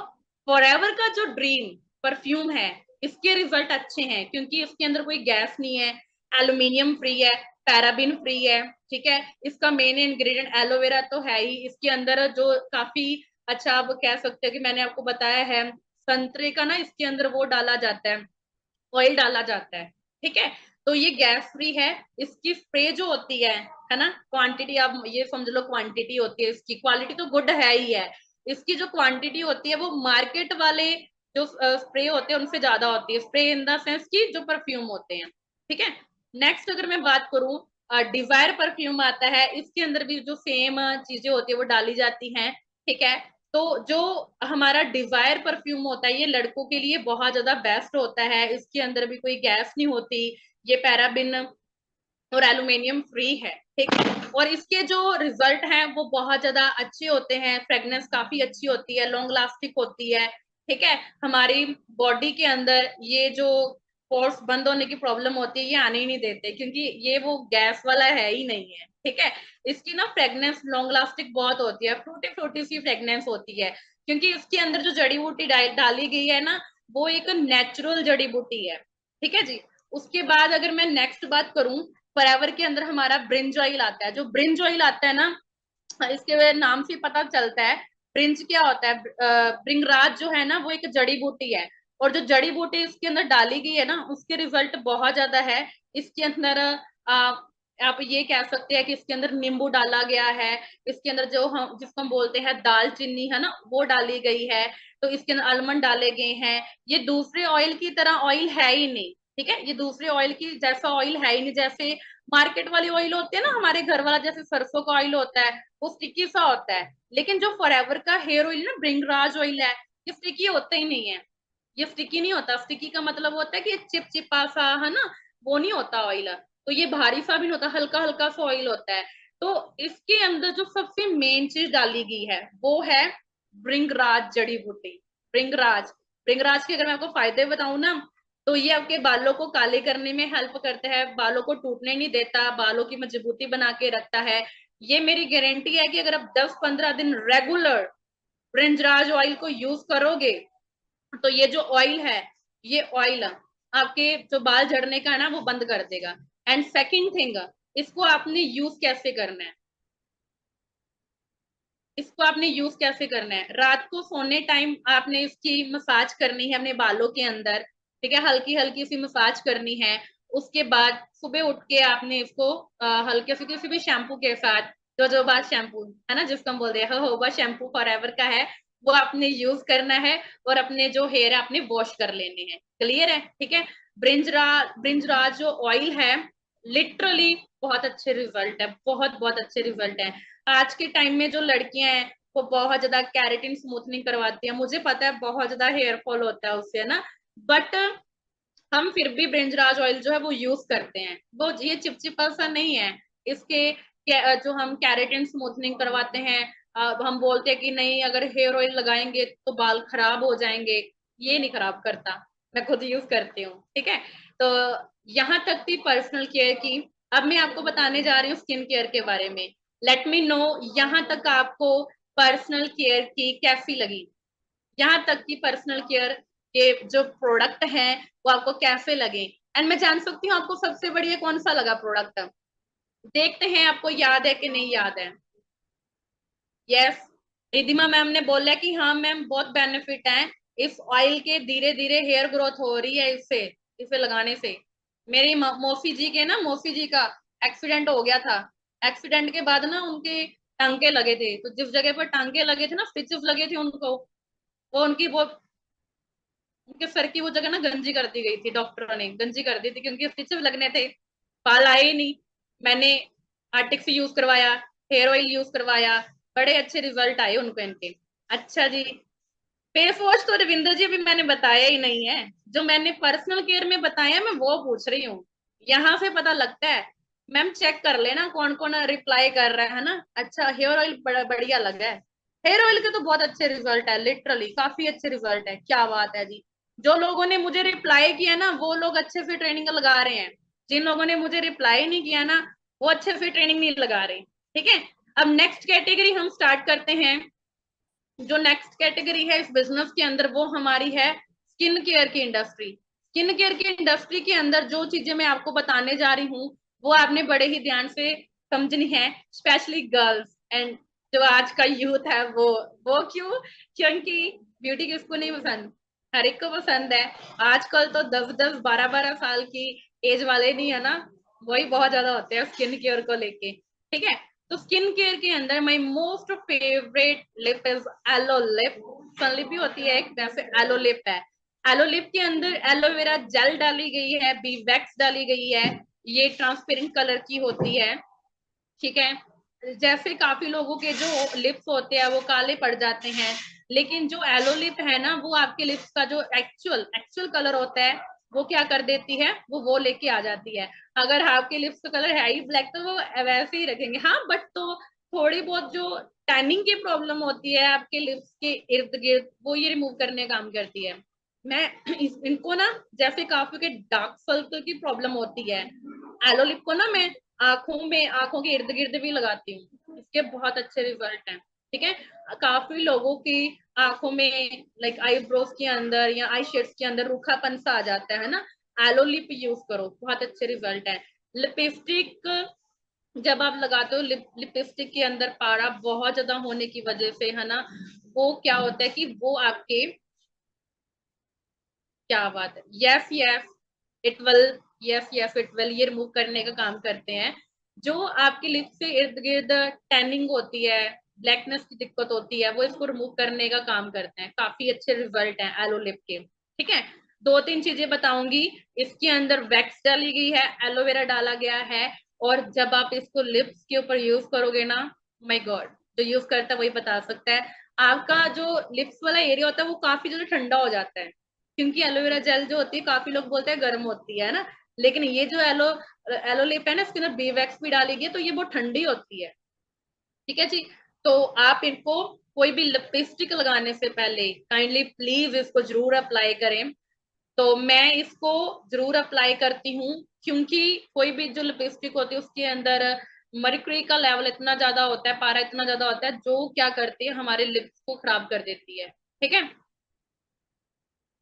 फॉरएवर का जो ड्रीम परफ्यूम है, इसके रिजल्ट अच्छे हैं क्योंकि इसके अंदर कोई गैस नहीं है, एल्यूमिनियम फ्री है, पैराबिन फ्री है, ठीक है। इसका मेन इंग्रेडिएंट एलोवेरा तो है ही, इसके अंदर जो काफी अच्छा आप कह सकते हो कि मैंने आपको बताया है, संतरे का ना इसके अंदर वो डाला जाता है, ऑयल डाला जाता है, ठीक है। तो ये गैस फ्री है। इसकी स्प्रे जो होती है ना, क्वांटिटी आप ये समझ लो क्वांटिटी होती है इसकी, क्वालिटी तो गुड है ही है। इसकी जो क्वांटिटी होती है वो मार्केट वाले जो स्प्रे होते हैं उनसे ज्यादा होती है, स्प्रे इन द सेंस की जो परफ्यूम होते हैं, ठीक है। नेक्स्ट अगर मैं बात करूं, डिजायर परफ्यूम आता है, इसके अंदर भी जो सेम चीजें होती है वो डाली जाती हैं, ठीक है। तो जो हमारा डिजायर परफ्यूम होता है ये लड़कों के लिए बहुत ज्यादा बेस्ट होता है, इसके अंदर भी कोई गैस नहीं होती, ये पैराबिन और एल्यूमिनियम फ्री है, ठीक है। और इसके जो रिजल्ट हैं वो बहुत ज्यादा अच्छे होते हैं, फ्रेगनेंस काफी अच्छी होती है, लॉन्ग लास्टिक होती है, ठीक है। हमारी बॉडी के अंदर ये जो पोर्स बंद होने की प्रॉब्लम होती है ये आने ही नहीं देते, क्योंकि ये वो गैस वाला है ही नहीं है, ठीक है। इसकी ना फ्रेगनेंस लॉन्ग लास्टिक बहुत होती है, फ्रूटी फ्रूटी सी फ्रेगनेंस होती है, क्योंकि इसके अंदर जो जड़ी बूटी डाली गई है ना, वो एक नेचुरल जड़ी बूटी है, ठीक है जी। उसके बाद अगर मैं नेक्स्ट बात करूं, फॉरएवर के अंदर हमारा ब्रिंज ऑयल आता है। जो ब्रिंज ऑयल आता है ना, इसके नाम से पता चलता है ब्रिंज क्या होता है। ब्रिंगराज जो है ना वो एक जड़ी बूटी है, और जो जड़ी बूटी इसके अंदर डाली गई है ना उसके रिजल्ट बहुत ज्यादा है। इसके अंदर आप ये कह सकते हैं कि इसके अंदर नींबू डाला गया है, इसके अंदर जो हम जिसको हम बोलते हैं दालचीनी है ना वो डाली गई है, तो इसके अंदर आलमंड डाले गए हैं। ये दूसरे ऑयल की तरह ऑयल है ही नहीं, ठीक है। ये दूसरे ऑयल की जैसा ऑयल है ही नहीं, जैसे मार्केट वाली ऑयल होती है ना, हमारे घर वाला जैसे सरसों का ऑयल होता है वो स्टिकी सा होता है। लेकिन जो फॉरएवर का हेयर ऑयल ना, ब्रिंगराज ऑयल है, ये स्टिकी होता ही नहीं है। ये स्टिकी नहीं होता, स्टिकी का मतलब होता है कि चिपचिपा सा, है ना, वो नहीं होता ऑयल। तो ये भारी सा भी नहीं होता, हल्का हल्का सा ऑयल होता है। तो इसके अंदर जो सबसे मेन चीज डाली गई है वो है ब्रिंगराज जड़ी बूटी। ब्रिंगराज ब्रिंगराज के अगर मैं आपको फायदे बताऊं ना, तो ये आपके बालों को काले करने में हेल्प करता है, बालों को टूटने नहीं देता, बालों की मजबूती बना के रखता है। ये मेरी गारंटी है कि अगर आप 10-15 दिन रेगुलर ब्रिंजराज ऑयल को यूज करोगे तो ये जो ऑयल है, ये ऑयल आपके जो बाल झड़ने का है ना वो बंद कर देगा। एंड सेकंड थिंग, इसको आपने यूज कैसे करना है, इसको आपने यूज कैसे करना है, रात को सोने टाइम आपने इसकी मसाज करनी है अपने बालों के अंदर, ठीक है, हल्की हल्की सी मसाज करनी है। उसके बाद सुबह उठ के आपने इसको हल्के से किसी भी शैम्पू के साथ, जोजोबा शैम्पू है ना जिसको हम बोलते हैं, जोजोबा शैम्पू फॉरएवर का है, वो आपने यूज करना है, और अपने जो हेयर है आपने वॉश कर लेने हैं। क्लियर है, ठीक है। ब्रिंजराज जो ऑयल है, लिटरली बहुत अच्छे रिजल्ट है, बहुत बहुत अच्छे रिजल्ट है। आज के टाइम में जो लड़कियां हैं वो बहुत ज्यादा कैरेटिन स्मूथनिंग करवाती है, मुझे पता है बहुत ज्यादा हेयर फॉल होता है उससे, है ना, बट हम फिर भी ब्रिंजराज ऑयल जो है वो यूज करते हैं, वो ये चिपचिपा सा नहीं है। इसके जो हम कैरेटिन स्मूथनिंग करवाते हैं, हम बोलते हैं कि नहीं अगर हेयर ऑयल लगाएंगे तो बाल खराब हो जाएंगे, ये नहीं खराब करता, मैं खुद यूज करती हूँ, ठीक है। तो यहाँ तक थी पर्सनल केयर की। अब मैं आपको बताने जा रही हूँ स्किन केयर के बारे में। लेट मी नो यहाँ तक आपको पर्सनल केयर की कैसी लगी, यहाँ तक कि पर्सनल केयर के जो प्रोडक्ट हैं वो आपको कैसे लगे। एंड मैं जान सकती हूँ आपको सबसे बढ़िया कौन सा लगा प्रोडक्ट, देखते हैं आपको याद है कि नहीं याद है। यस, रिधिमा मैम ने बोला कि हाँ मैम बहुत बेनिफिट है इस ऑयल के, धीरे धीरे हेयर ग्रोथ हो रही है इससे, इसे लगाने से। मेरी मौसी जी के ना, मौसी जी का एक्सीडेंट हो गया था, एक्सीडेंट के बाद ना उनके टांके लगे थे, तो जिस जगह पर टांके लगे थे ना, स्टिचेस लगे थे उनको, वो उनकी वो उनके सर की वो जगह ना गंजी कर दी गई थी, डॉक्टरों ने गंजी कर दी थी क्योंकि स्टिचेस लगने थे, बाल आए ही नहीं। मैंने आर्टिक्स यूज करवाया, हेयर ऑयल यूज करवाया, बड़े अच्छे रिजल्ट आए उनको इनके। अच्छा जी, फेस वॉश तो रविंदर जी अभी मैंने बताया ही नहीं है, जो मैंने पर्सनल केयर में बताया मैं वो पूछ रही हूँ। यहाँ से पता लगता है, मैम चेक कर लेना कौन कौन रिप्लाई कर रहा है ना। अच्छा, हेयर ऑयल बढ़िया लगा है, हेयर ऑयल के तो बहुत अच्छे रिजल्ट है, लिटरली काफी अच्छे रिजल्ट है, क्या बात है जी। जो लोगों ने मुझे रिप्लाई किया ना वो लोग अच्छे से ट्रेनिंग लगा रहे हैं, जिन लोगों ने मुझे रिप्लाई नहीं किया ना वो अच्छे से ट्रेनिंग नहीं लगा रहे, ठीक है। अब नेक्स्ट कैटेगरी हम स्टार्ट करते हैं। जो नेक्स्ट कैटेगरी है इस बिजनेस के अंदर वो हमारी है स्किन केयर की इंडस्ट्री। स्किन केयर की इंडस्ट्री के अंदर जो चीजें मैं आपको बताने जा रही हूँ वो आपने बड़े ही ध्यान से समझनी है, स्पेशली गर्ल्स एंड जो आज का यूथ है वो क्यों? क्योंकि ब्यूटी किसको नहीं पसंद, हर एक को पसंद है। आजकल तो 10-10 12-12 साल की एज वाले नहीं है ना, वही बहुत ज्यादा होते हैं स्किन केयर को लेके। ठीक है, तो स्किन केयर के अंदर my most favourite lip is aloe lip. सनलिप भी होती है एक, वैसे एलो लिप है। एलो लिप के अंदर एलोवेरा जेल डाली गई है, बी वैक्स डाली गई है, ये ट्रांसपेरेंट कलर की होती है। ठीक है, जैसे काफी लोगों के जो लिप्स होते हैं वो काले पड़ जाते हैं, लेकिन जो एलो लिप है ना वो आपके लिप्स का जो एक्चुअल एक्चुअल कलर होता है वो क्या कर देती है, वो लेके आ जाती है। अगर आपके लिप्स का कलर है ही ब्लैक तो वो वैसे ही रखेंगे, हाँ, बट तो थोड़ी बहुत जो टैनिंग की प्रॉब्लम होती है आपके लिप्स के इर्द गिर्द वो ये रिमूव करने का काम करती है। मैं इनको ना, जैसे काफी के डार्क सर्कल की प्रॉब्लम होती है, एलो लिप को ना मैं आंखों में, आंखों के इर्द गिर्द भी लगाती हूँ, इसके बहुत अच्छे रिजल्ट हैं। ठीक है, काफी लोगों की आंखों में लाइक आईब्रोज के अंदर या आई शेड्स के अंदर रूखापन सा आ जाता है ना, एलो लिप यूज करो, बहुत अच्छे रिजल्ट है। लिपस्टिक जब आप लगाते हो, लिपस्टिक के अंदर पारा बहुत ज्यादा होने की वजह से है ना, वो क्या होता है कि वो आपके, क्या बात है, yes yes it will, yes yes it will, ये रिमूव करने का काम करते हैं। जो आपकी लिप से इर्द गिर्द टैनिंग होती है, ब्लैकनेस की दिक्कत होती है, वो इसको रिमूव करने का काम करते हैं। काफी अच्छे रिजल्ट हैं एलो लिप के। ठीक है, दो तीन चीजें बताऊंगी। इसके अंदर वैक्स डाली गई है, एलोवेरा डाला गया है, और जब आप इसको लिप्स के ऊपर यूज करोगे ना, माय गॉड, जो यूज करता है वही बता सकता है, आपका जो लिप्स वाला एरिया होता है वो काफी ज्यादा ठंडा हो जाता है। क्योंकि एलोवेरा जेल जो होती है काफी लोग बोलते हैं गर्म होती है ना, लेकिन ये जो एलो लिप है ना, इसके अंदर बी वैक्स भी डाली गई है तो ये बहुत ठंडी होती है। ठीक है जी, तो आप इनको कोई भी लिपस्टिक लगाने से पहले काइंडली प्लीज इसको जरूर अप्लाई करें। तो मैं इसको जरूर अप्लाई करती हूँ, क्योंकि कोई भी जो लिपस्टिक होती है उसके अंदर मर्क्यूरी का लेवल इतना ज्यादा होता है, पारा इतना ज्यादा होता है, जो क्या करती है हमारे लिप्स को खराब कर देती है। ठीक है,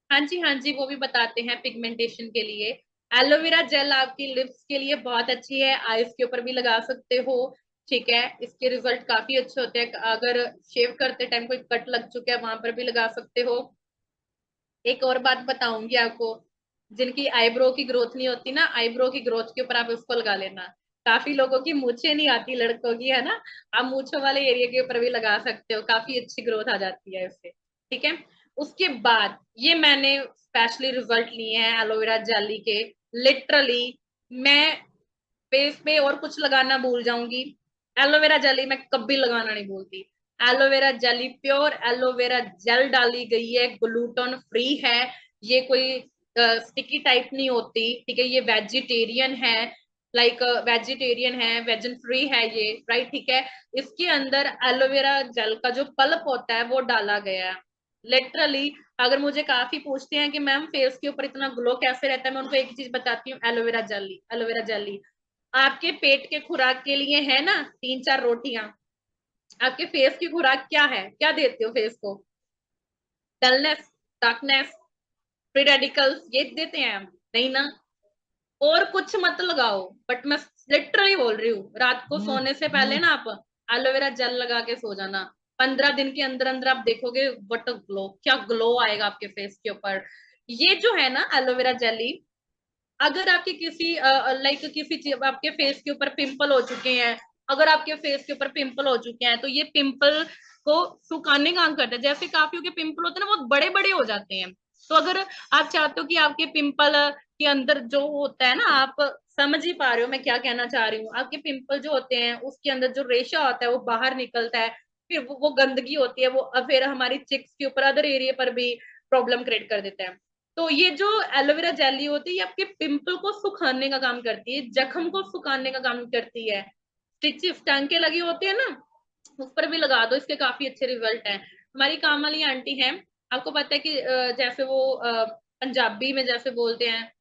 हाँ जी हाँ जी, वो भी बताते हैं पिगमेंटेशन के लिए। एलोवेरा जेल आपकी लिप्स के लिए बहुत अच्छी है, आईज के ऊपर भी लगा सकते हो। ठीक है, इसके रिजल्ट काफी अच्छे होते हैं। अगर शेव करते टाइम कोई कट लग चुका है वहां पर भी लगा सकते हो। एक और बात बताऊंगी आपको, जिनकी आईब्रो की ग्रोथ नहीं होती ना, आईब्रो की ग्रोथ के ऊपर आप इसको लगा लेना। काफी लोगों की मूछें नहीं आती लड़कों की, है ना, आप मूछों वाले एरिया के ऊपर भी लगा सकते हो, काफी अच्छी ग्रोथ आ जाती है इससे। ठीक है, उसके बाद ये मैंने स्पेशली रिजल्ट लिए हैं एलोवेरा जेली के, लिटरली मैं फेस पे और कुछ लगाना भूल जाऊंगी, एलोवेरा जेली मैं कभी लगाना नहीं भूलती। Aloe vera jelly pure aloe vera gel डाली गई है, ग्लूटेन फ्री है, ये कोई स्टिकी टाइप नहीं होती। ठीक है, ये वेजिटेरियन है, लाइक वेजिटेरियन है, वेजन फ्री है ये, राइट। ठीक है, इसके अंदर एलोवेरा जेल का जो पल्प होता है वो डाला गया है। लिटरली अगर मुझे काफी पूछते हैं कि मैम फेस के ऊपर इतना ग्लो कैसे रहता है, मैं उनको एक ही चीज बताती हूँ, एलोवेरा जेली, एलोवेरा जेली। आपके पेट के खुराक के लिए है ना 3-4 रोटियां, आपके फेस की खुराक क्या है, क्या देते हो फेस को? डलनेस, डार्कनेस, फ्री रेडिकल्स, ये देते हैं हम? नहीं ना। और कुछ मत लगाओ, बट मैं लिटरली बोल रही हूँ, रात को सोने से पहले ना आप एलोवेरा जेल लगा के सो जाना। 15 दिन के अंदर अंदर आप देखोगे व्हाट अ ग्लो, क्या ग्लो आएगा आपके फेस के ऊपर। ये जो है ना एलोवेरा जेली, अगर आपके किसी लाइक किसी चीज आपके फेस के ऊपर पिंपल हो चुके हैं, अगर आपके फेस के ऊपर पिंपल हो चुके हैं तो ये पिंपल को सुखाने का काम करता है। जैसे काफियों के पिंपल होते हैं ना बहुत बड़े बड़े हो जाते हैं, तो अगर आप चाहते हो कि आपके पिंपल के अंदर जो होता है ना, आप समझ ही पा रहे हो मैं क्या कहना चाह रही हूँ, आपके पिंपल जो होते हैं उसके अंदर जो रेशा होता है वो बाहर निकलता है, फिर वो गंदगी होती है, वो फिर हमारी चिक्स के ऊपर अदर एरिया पर भी प्रॉब्लम क्रिएट कर देता है। तो ये जो एलोवेरा जेली होती है ये आपके पिंपल को सुखाने का काम करती है, जख्म को सुखाने का काम करती है। स्टिचेस टांके लगी होती है ना, उस पर भी लगा दो, इसके काफी अच्छे रिजल्ट हैं। हमारी काम वाली आंटी हैं, आपको पता है कि जैसे वो पंजाबी में जैसे बोलते हैं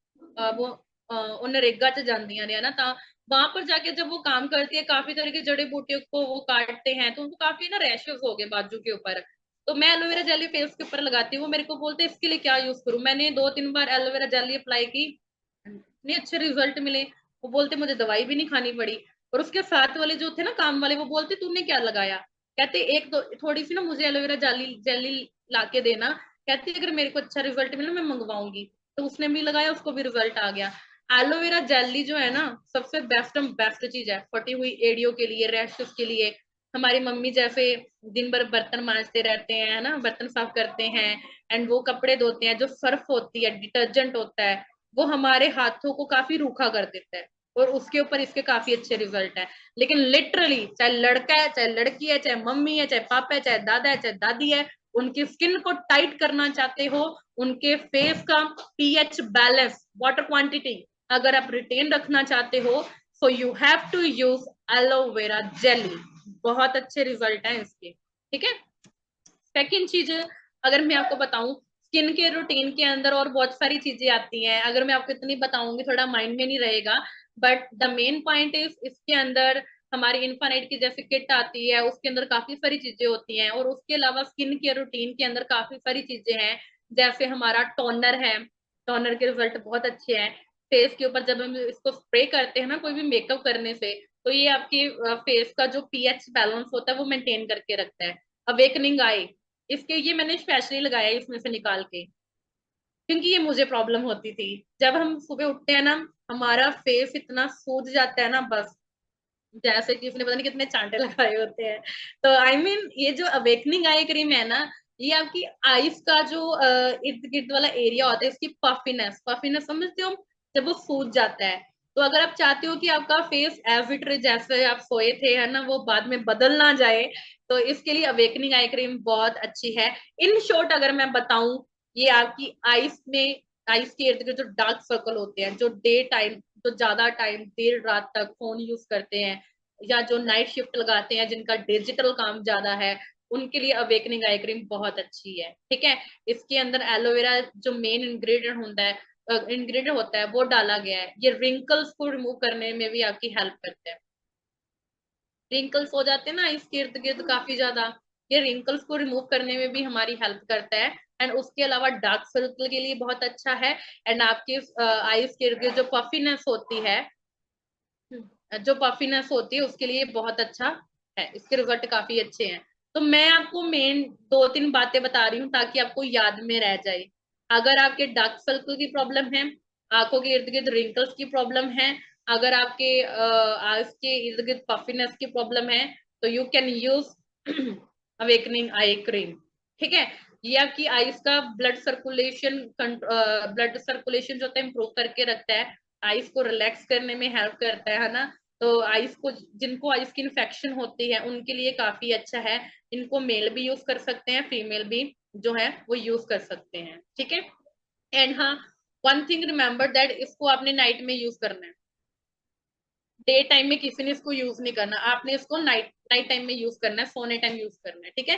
वो नरेगा च जांदियां ने है ना, वहां पर जाके जब वो काम करती है, काफी तरह की जड़ी बूटियों को वो काटते हैं, तो उनको काफी ना रैशेस हो गए बाजू के ऊपर। तो मैं एलोवेरा जेली फेस के ऊपर लगाती हूँ। वो मेरे को बोलते हैं इसके लिए क्या यूज करूँ। मैंने 2-3 बार एलोवेरा जेली अप्लाई की, इतने अच्छे रिजल्ट मिले। वो बोलते मुझे दवाई भी नहीं खानी पड़ी। और उसके साथ वाले जो थे ना काम वाले, वो बोलते तूने क्या लगाया। कहते एक दो थोड़ी सी ना मुझे एलोवेरा जेली जेली ला के देना। कहती अगर मेरे को अच्छा रिजल्ट मिला मैं मंगवाऊंगी। तो उसने भी लगाया, उसको भी रिजल्ट आ गया। एलोवेरा जेली जो है ना, सबसे बेस्ट चीज है फटी हुई एड़ियों के लिए, रैशेस के लिए। हमारी मम्मी जैसे दिन भर बर्तन मांजते रहते हैं, है ना, बर्तन साफ करते हैं, एंड वो कपड़े धोते हैं, जो सर्फ होती है, डिटर्जेंट होता है, वो हमारे हाथों को काफी रूखा कर देता है। और उसके ऊपर इसके काफी अच्छे रिजल्ट है। लेकिन लिटरली चाहे लड़का है, चाहे लड़की है, चाहे मम्मी है, चाहे पापा है, चाहे दादा है, चाहे दादी है, उनकी स्किन को टाइट करना चाहते हो, उनके फेस का पीएच बैलेंस, वाटर क्वांटिटी अगर आप रिटेन रखना चाहते हो, so you have to use aloe vera jelly. बहुत अच्छे रिजल्ट है इसके। ठीक है। सेकेंड चीज, अगर मैं आपको बताऊं, स्किन के रूटीन के अंदर और बहुत सारी चीजें आती हैं। अगर मैं आपको इतनी बताऊंगी थोड़ा माइंड में नहीं रहेगा। But the main point is, इसके अंदर हमारी इन्फानाइट की जैसे किट आती है, उसके अंदर काफी सारी चीजें होती हैं। और उसके अलावा स्किन के रूटीन के अंदर काफी सारी चीजें हैं। जैसे हमारा टोनर है, टोनर के रिजल्ट बहुत अच्छे हैं। फेस के ऊपर जब हम इसको स्प्रे करते हैं ना कोई भी मेकअप करने से, तो ये आपकी फेस का जो पीएच बैलेंस होता है वो मेंटेन करके रखता है। अवेकनिंग आई, इसके ये मैंने स्पेशली लगाया इसमें से निकाल के, क्योंकि ये मुझे प्रॉब्लम होती थी। जब हम सुबह उठते हैं ना, हमारा फेस इतना सूज जाता है ना, बस जैसे कि उसने पता नहीं कितने चांटे लगाए होते हैं। तो आई मीन ये जो अवेकनिंग आई क्रीम है ना, ये आपकी आईज का जो इर्द गिर्द वाला एरिया होता है, इसकी पफिनेस पफिनेस समझते हो, जब वो सूज जाता है। तो अगर आप चाहते हो कि आपका फेस एज इट इज जैसे आप सोए थे, है ना, वो बाद में बदल ना जाए, तो इसके लिए अवेकनिंग आई क्रीम बहुत अच्छी है। इन शॉर्ट अगर मैं बताऊं, ये आपकी आईज में, आईज के इर्द गिर्द जो डार्क सर्कल होते हैं, जो डे टाइम, जो ज्यादा टाइम देर रात तक फोन यूज करते हैं, या जो नाइट शिफ्ट लगाते हैं, जिनका डिजिटल काम ज्यादा है, उनके लिए अवेकनिंग आई क्रीम बहुत अच्छी है। ठीक है। इसके अंदर एलोवेरा जो मेन इंग्रेडिएंट होता है वो डाला गया है। ये रिंकल्स को रिमूव करने में भी आपकी हेल्प करता है। रिंकल्स हो जाते हैं ना इसके इर्द गिर्द काफी ज्यादा, ये रिंकल्स को रिमूव करने में भी हमारी हेल्प करता है। एंड उसके अलावा डार्क सर्कल के लिए बहुत अच्छा है। एंड आपकी आईज के इर्द गिर्द जो पफिनेस होती है, जो पफिनेस होती है, उसके लिए बहुत अच्छा है। इसके रिजल्ट काफी अच्छे हैं। तो मैं आपको मेन 2-3 बातें बता रही हूँ ताकि आपको याद में रह जाए। अगर आपके डार्क सर्कल की प्रॉब्लम है, आंखों के इर्द गिर्द रिंकल्स की प्रॉब्लम है, अगर आपके आईज के इर्द गिर्द पफिनेस की प्रॉब्लम है, तो you can use awakening eye cream. ठीक है। ये आपकी आईज का ब्लड सर्कुलेशन जो होता है इम्प्रूव करके रखता है, आईज को रिलैक्स करने में हेल्प करता है ना। तो आईज को, जिनको आईज की इन्फेक्शन होती है उनके लिए काफी अच्छा है। इनको मेल भी यूज कर सकते हैं, फीमेल भी जो है वो यूज कर सकते हैं। ठीक है। एंड हाँ, वन थिंग रिमेम्बर दैट, इसको आपने नाइट में यूज करना है। डे टाइम में किसी ने इसको यूज नहीं करना, आपने इसको नाइट नाइट टाइम में यूज करना है, सोने टाइम यूज करना है। ठीक है।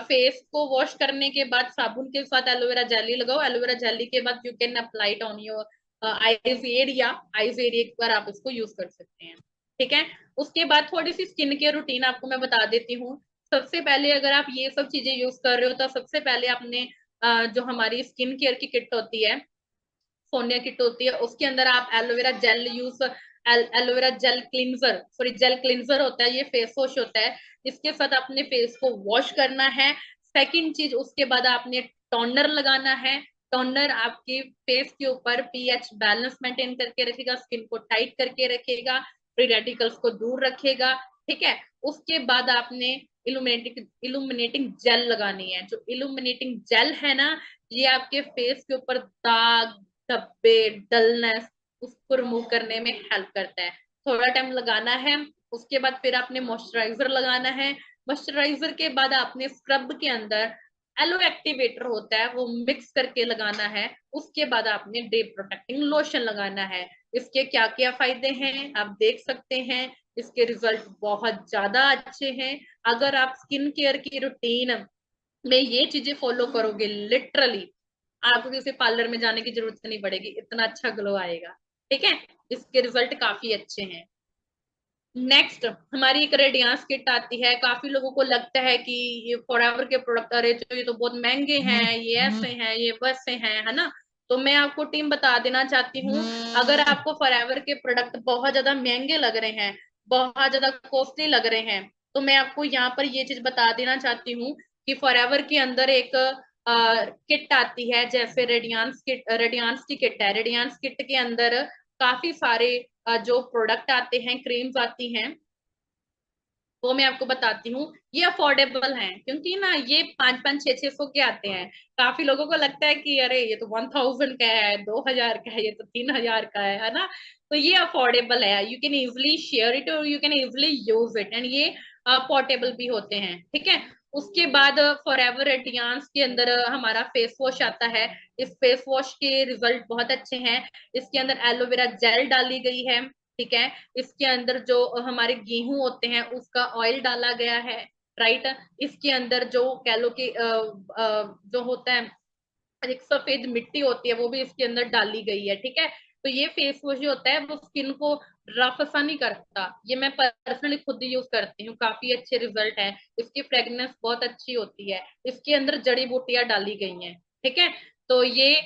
फेस को वॉश करने के बाद साबुन के साथ एलोवेरा जेली लगाओ। एलोवेरा जेली के बाद you can apply it on your eyes area पर आप इसको यूज कर सकते हैं। ठीक है। उसके बाद थोड़ी सी स्किन केयर रूटीन आपको मैं बता देती हूँ। सबसे पहले अगर आप ये सब चीजें यूज कर रहे हो, तो सबसे पहले आपने जो हमारी स्किन केयर की किट होती है, सोनिया किट होती है, उसके अंदर आप aloe vera gel use, aloe vera gel cleanser, sorry gel cleanser होता है, ये फेस वॉश होता है, इसके साथ अपने फेस को वॉश करना है। सेकंड चीज, उसके बाद आपने टोनर लगाना है। टोनर आपके फेस के ऊपर पीएच बैलेंस मेंटेन करके रखेगा, स्किन को टाइट करके रखेगा, फ्री रेडिकल्स को दूर रखेगा। ठीक है। उसके बाद आपने इल्यूमिनेटिंग जेल लगानी है। जो इल्यूमिनेटिंग जेल है ना, ये आपके फेस के ऊपर दाग, धब्बे, डलनेस, उसको रिमूव करने में हेल्प करता है। थोड़ा टाइम लगाना है। उसके बाद फिर आपने मॉइस्चराइजर लगाना है। मॉइस्चराइजर के बाद आपने स्क्रब के अंदर एलो एक्टिवेटर होता है, वो मिक्स करके लगाना है। उसके बाद आपने डे प्रोटेक्टिंग लोशन लगाना है। इसके क्या क्या फायदे हैं आप देख सकते हैं। इसके रिजल्ट बहुत ज्यादा अच्छे हैं। अगर आप स्किन केयर की रूटीन में ये चीजें फॉलो करोगे, लिटरली आपको किसी पार्लर में जाने की जरूरत नहीं पड़ेगी, इतना अच्छा ग्लो आएगा। ठीक है, इसके रिजल्ट काफी अच्छे हैं। नेक्स्ट हमारी एक रेडियांस किट आती है। काफी लोगों को लगता है कि ये फॉरएवर के प्रोडक्ट, अरे तो ये तो बहुत महंगे हैं, ये ऐसे हैं, ये वैसे हैं, है ना। तो मैं आपको टीम बता देना चाहती हूँ, अगर आपको फॉरएवर के प्रोडक्ट बहुत ज्यादा महंगे लग रहे हैं, बहुत ज्यादा कॉस्टली लग रहे हैं, तो मैं आपको यहाँ पर ये चीज बता देना चाहती हूँ कि फॉरएवर के अंदर एक किट आती है, जैसे रेडियांस किट, रेडियांस की किट है। रेडियांस किट के अंदर काफी सारे जो प्रोडक्ट आते हैं, क्रीम्स आती हैं, वो मैं आपको बताती हूँ। ये अफोर्डेबल हैं, क्योंकि ना ये 5-5 6-6 सौ के आते हैं। काफी लोगों को लगता है कि अरे ये तो 1000 का है, 2000 का है, ये तो 3000 का है ना। तो ये अफोर्डेबल है, you can easily share it और you can easily use it, and ये पोर्टेबल भी होते हैं, ठीक है। उसके बाद फॉरएवर रेडियांस के अंदर हमारा फेस वॉश आता है। इस फेस वॉश के रिजल्ट बहुत अच्छे हैं। इसके अंदर एलोवेरा जेल डाली गई है, ठीक है। इसके अंदर जो हमारे गेहूं होते हैं उसका ऑयल डाला गया है, राइट। इसके अंदर जो कह लो कि जो होता है, एक सफेद मिट्टी होती है, वो भी इसके अंदर डाली गई है, ठीक है। तो ये फेस वॉश जो होता है वो स्किन को रफ सा नहीं करता। ये मैं पर्सनली खुद यूज करती हूँ, काफी अच्छे रिजल्ट है। इसकी फ्रेग्रेंस बहुत अच्छी होती है। इसके अंदर जड़ी बूटियां डाली गई हैं, ठीक है। तो ये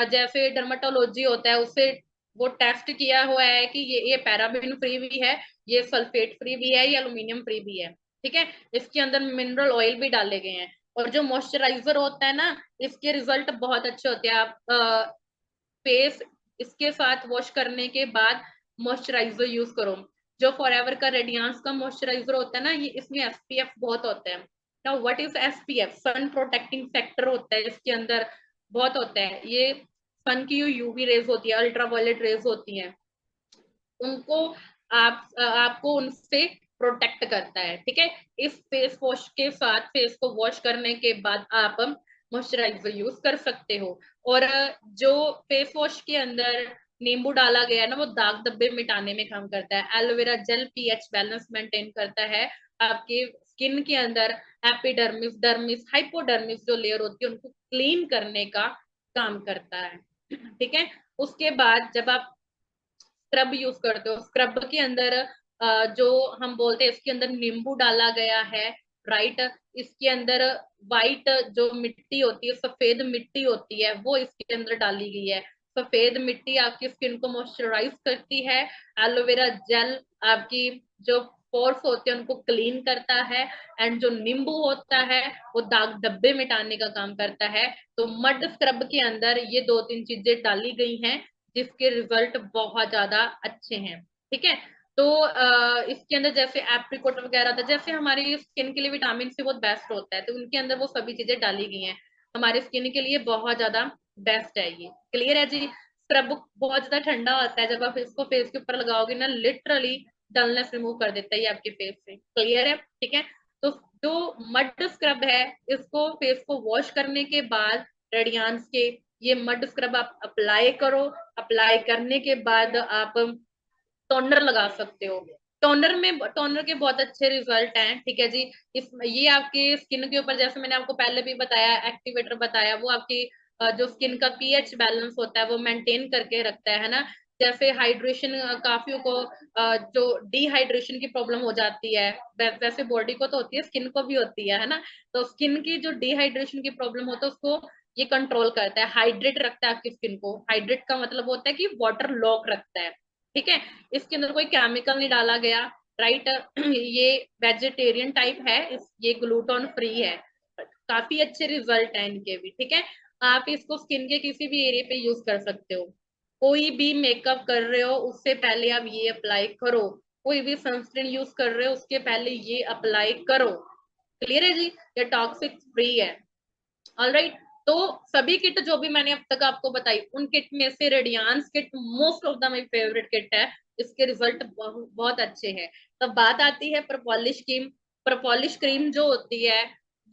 जैसे डर्माटोलॉजी होता है, उससे वो टेस्ट किया हुआ है कि ये पैराबेन फ्री भी है, ये सल्फेट फ्री भी है, ये एल्यूमिनियम फ्री भी है, ठीक है। इसके अंदर मिनरल ऑयल भी डाले गए हैं। और जो मॉइस्चराइजर होता है ना, इसके रिजल्ट बहुत अच्छे होते हैं। आप फेस इसके साथ वॉश करने के बाद मॉइस्चराइजर यूज करो। जो फॉरएवर का रेडियांस का मॉइस्चराइजर होता है ना, ये इसमें एसपीएफ बहुत होता है। Now what is SPF? Sun protecting factor होता है इसके अंदर, बहुत होता है। ये सन की जो यूवी रेज होती है, अल्ट्रावायलेट रेज होती हैं, उनको आपको उनसे प्रोटेक्ट करता है, ठीक है। इस फेस वॉश के साथ फेस को वॉश करने के बाद आप मॉइस्चराइजर यूज कर सकते हो। और जो फेस वॉश के अंदर नींबू डाला गया है ना, वो दाग धब्बे मिटाने में काम करता है। Aloe vera gel pH balance maintain करता है। आपके स्किन के अंदर एपिडर्मिस, डर्मिस, हाइपोडर्मिस जो लेयर होती है, उनको क्लीन करने का काम करता है, ठीक है। उसके बाद जब आप स्क्रब यूज करते हो, स्क्रब के अंदर जो हम बोलते हैं, इसके अंदर नींबू डाला गया है, राइट। इसके अंदर वाइट जो मिट्टी होती है, सफेद मिट्टी होती है, वो इसके अंदर डाली गई है। सफेद मिट्टी आपकी स्किन को मॉइस्चराइज करती है। एलोवेरा जेल आपकी जो पोर्स होते हैं उनको क्लीन करता है। एंड जो नींबू होता है वो दाग धब्बे मिटाने का काम करता है। तो मड स्क्रब के अंदर ये 2-3 चीजें डाली गई हैं, जिसके रिजल्ट बहुत ज्यादा अच्छे हैं, ठीक है। तो इसके अंदर जैसे एप्रिकोट वगैरह था, जैसे हमारी स्किन के लिए विटामिन सी बहुत बेस्ट होता है, तो उनके अंदर वो सभी चीजें डाली गई हैं। हमारे स्किन के लिए बहुत ज्यादा बेस्ट है ये। क्लियर है जी? स्क्रब बहुत ज्यादा ठंडा होता है, जब आप इसको फेस के ऊपर लगाओगे ना, लिटरली डलनेस रिमूव कर देता है ये आपके फेस से। क्लियर है? ठीक है। तो जो मड स्क्रब है, इसको फेस को वॉश करने के बाद रेडियांस के ये मड स्क्रब आप अप्लाई करो। अप्लाई करने के बाद आप टोनर लगा सकते हो। टोनर में, टोनर के बहुत अच्छे रिजल्ट हैं, ठीक है जी। इस ये आपके स्किन के ऊपर, जैसे मैंने आपको पहले भी बताया, एक्टिवेटर बताया, वो आपकी जो स्किन का पीएच बैलेंस होता है वो मेंटेन करके रखता है ना। जैसे हाइड्रेशन, काफियों को जो डिहाइड्रेशन की प्रॉब्लम हो जाती है, वैसे बॉडी को तो होती है, स्किन को भी होती है ना। तो स्किन की जो डिहाइड्रेशन की प्रॉब्लम होता है, उसको ये कंट्रोल करता है, हाइड्रेट रखता है आपकी स्किन को। हाइड्रेट का मतलब होता है कि वाटर लॉक रखता है, ठीक है। इसके अंदर कोई केमिकल नहीं डाला गया, राइट। ये वेजिटेरियन टाइप है, ये ग्लूटोन फ्री है। काफी अच्छे रिजल्ट है इनके भी, ठीक है। आप इसको स्किन के किसी भी एरिया पे यूज कर सकते हो। कोई भी मेकअप कर रहे हो उससे पहले आप ये अप्लाई करो। कोई भी सनस्क्रीन यूज कर रहे हो उसके पहले ये अप्लाई करो। क्लियर है जी? ये टॉक्सिक फ्री है। ऑलराइट। तो सभी किट जो भी मैंने अब तक आपको बताई, उन किट में से radiance kit most of the my favourite kit है। इसके रिजल्ट बहुत अच्छे हैं। तब बात आती है प्रपॉलिश क्रीम। प्रपॉलिश क्रीम जो होती है,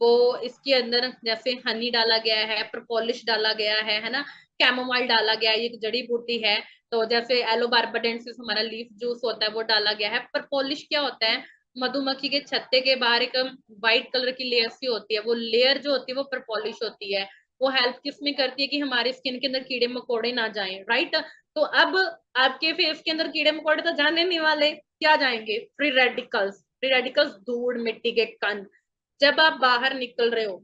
वो इसके अंदर जैसे हनी डाला गया है, प्रपॉलिश डाला गया है ना, कैमोमाइल डाला गया है, ये एक जड़ी बूटी है। तो जैसे एलोबार्बाडेंसिस हमारा लीफ जूस होता है, वो डाला गया है। प्रपॉलिश क्या होता है? मधुमक्खी के छत्ते के बाहर एक व्हाइट कलर की लेयर सी होती है, वो लेयर जो होती है वो प्रपॉलिश होती है। वो हेल्प किस में करती है कि हमारी स्किन के अंदर कीड़े मकोड़े ना जाएं, राइट। तो अब आपके फेस के अंदर कीड़े मकोड़े तो जाने नहीं वाले, क्या जाएंगे? Free radicals. फ्री रेडिकल्स धूड़ मिट्टी के कण। जब आप बाहर निकल रहे हो,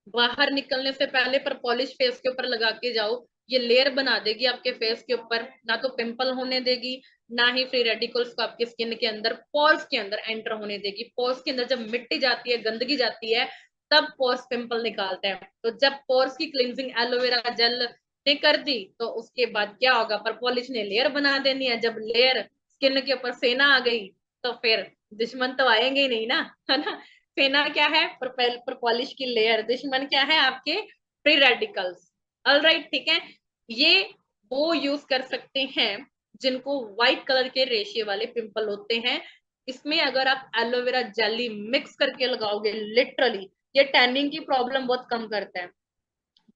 बाहर निकलने से पहले पर पॉलिश फेस के ऊपर लगा के जाओ, ये लेयर बना देगी आपके फेस के ऊपर, ना तो पिंपल होने देगी, ना ही फ्री रेडिकल्स को आपकी स्किन के अंदर, पोर्स के अंदर एंटर होने देगी। पोर्स के अंदर जब मिट्टी जाती है, गंदगी जाती है, तब पोर्स पिंपल निकालते हैं। तो जब पोर्स की क्लिनजिंग एलोवेरा जेल ने कर दी, तो उसके बाद क्या होगा? पर पॉलिश ने लेयर बना देनी है। जब लेयर स्किन के ऊपर सेना आ गई, तो फिर दुश्मन तो आएंगे ही नहीं ना, है ना। सेना क्या है? प्रोपॉलिश की लेयर। दुश्मन क्या है? आपके फ्री रेडिकल्स। ऑलराइट, ठीक है। ये वो यूज कर सकते हैं जिनको व्हाइट कलर के रेशे वाले पिंपल होते हैं। इसमें अगर आप एलोवेरा जेली मिक्स करके लगाओगे, लिटरली ये टैनिंग की प्रॉब्लम बहुत कम करता है।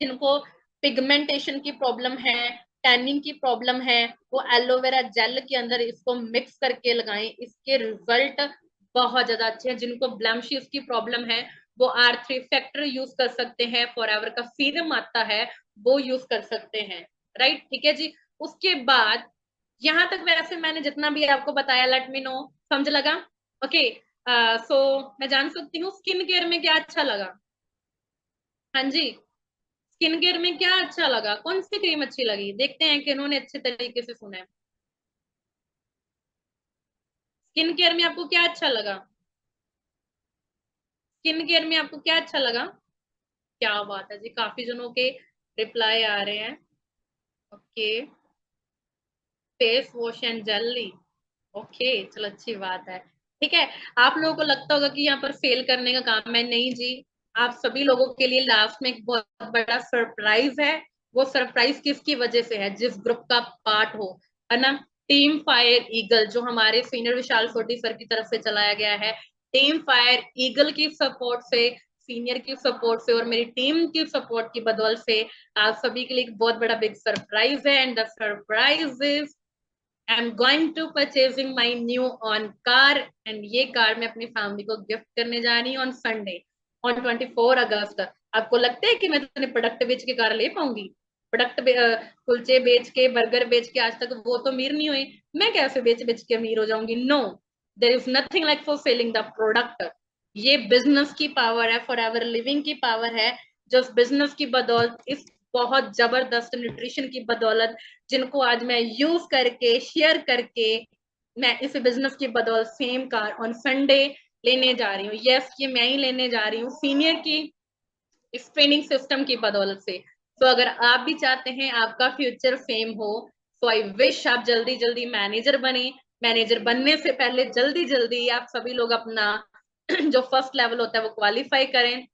जिनको पिगमेंटेशन की प्रॉब्लम है, टैनिंग की प्रॉब्लम है, वो एलोवेरा जेल के अंदर इसको मिक्स करके लगाएं। इसके रिजल्ट बहुत ज्यादा अच्छे हैं। जिनको ब्लैमिशेस की प्रॉब्लम है, वो R3 फैक्टर यूज कर सकते हैं। फॉरएवर का सीरम आता है, वो यूज कर सकते हैं, राइट, ठीक है जी। उसके बाद यहां तक वैसे मैंने जितना भी आपको बताया, लेट मी नो, समझ लगा? ओके। सो मैं जान सकती हूँ स्किन केयर में क्या अच्छा लगा? हाँ जी, स्किन केयर में क्या अच्छा लगा? कौन सी क्रीम अच्छी लगी? देखते हैं कि उन्होंने अच्छे तरीके से सुना है। स्किन केयर में आपको क्या अच्छा लगा? स्किन केयर में आपको क्या अच्छा लगा? क्या बात है जी, काफी जनों के रिप्लाई आ रहे हैं। Okay, face wash and jelly. Okay, चलो अच्छी बात है। ठीक है। आप लोगों को लगता होगा कि यहाँ पर सेल करने का काम है, नहीं जी। आप सभी लोगों के लिए लास्ट में एक बहुत बड़ा सरप्राइज है। वो सरप्राइज किसकी वजह से है? जिस ग्रुप का पार्ट हो, है ना। टीम फायर ईगल, जो हमारे सीनियर विशाल सोटी सर की तरफ से चलाया गया है। टीम फायर ईगल की सपोर्ट से, सीनियर की सपोर्ट से और मेरी टीम की सपोर्ट की बदौलत से आप सभी के लिए एक बहुत बड़ा बिग सरप्राइज है। And the surprise is I'm going to purchasing my new on car, and ये कार मैं अपनी फैमिली को गिफ्ट करने जा रही हूँ ऑन संडे, ऑन 24 अगस्त। आपको लगता है कि मैं इतने प्रोडक्ट बेच के कार ले पाऊंगी? प्रोडक्ट कुलचे बेच के, बर्गर बेच के आज तक वो तो अमीर नहीं हुई, मैं कैसे बेच बेच के अमीर हो जाऊंगी? No, there is nothing like for selling the product. ये बिजनेस की पावर है, फॉर एवर लिविंग की पावर है। जो बिजनेस की बदौलत, इस बहुत जबरदस्त न्यूट्रिशन की बदौलत, जिनको आज मैं यूज करके, शेयर करके, मैं इस बिजनेस की बदौलत सेम कार ऑन संडे लेने जा रही हूँ। यस, ये मैं ही लेने जा रही हूँ, सीनियर की इस ट्रेनिंग सिस्टम की बदौलत से। तो अगर आप भी चाहते हैं आपका फ्यूचर फेम हो, तो आई विश आप जल्दी जल्दी मैनेजर बने। मैनेजर बनने से पहले जल्दी जल्दी आप सभी लोग अपना जो फर्स्ट लेवल होता है वो क्वालिफाई करें।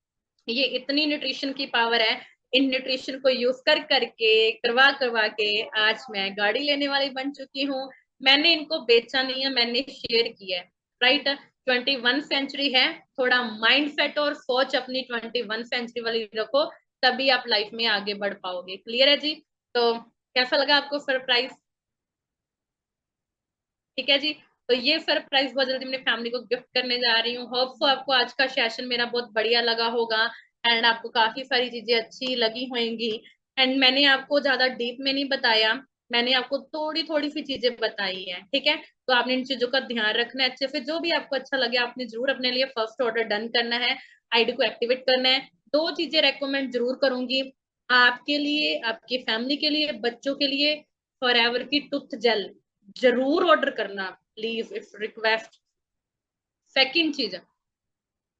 ये इतनी न्यूट्रिशन की पावर है। इन न्यूट्रिशन को यूज कर करके, करवा करवा के आज मैं गाड़ी लेने वाली बन चुकी हूँ। मैंने इनको बेचा नहीं है, मैंने शेयर किया है, राइट। 21 सेंचुरी है, थोड़ा माइंड सेट और सोच अपनी 21 सेंचुरी वाली रखो, तभी आप लाइफ में आगे बढ़ पाओगे। क्लियर है जी? तो कैसा लगा आपको सरप्राइज? ठीक है जी। तो ये सरप्राइज बहुत जल्दी अपनी फैमिली को गिफ्ट करने जा रही हूँ। होप सो आपको आज का सेशन मेरा बहुत बढ़िया लगा होगा, एंड आपको काफी सारी चीजें अच्छी लगी होंगी। एंड मैंने आपको ज्यादा डीप में नहीं बताया, मैंने आपको थोड़ी थोड़ी सी चीजें बताई है, ठीक है। तो आपने इन चीजों का ध्यान रखना है अच्छे से। जो भी आपको अच्छा लगे आपने जरूर अपने लिए फर्स्ट ऑर्डर डन करना है, आईडी को एक्टिवेट करना है। दो चीजें रेकमेंड जरूर करूंगी आपके लिए, आपकी फैमिली के लिए, बच्चों के लिए। फॉरएवर की टूथ जेल जरूर ऑर्डर करना, प्लीज, इट्स रिक्वेस्ट। सेकंड चीज,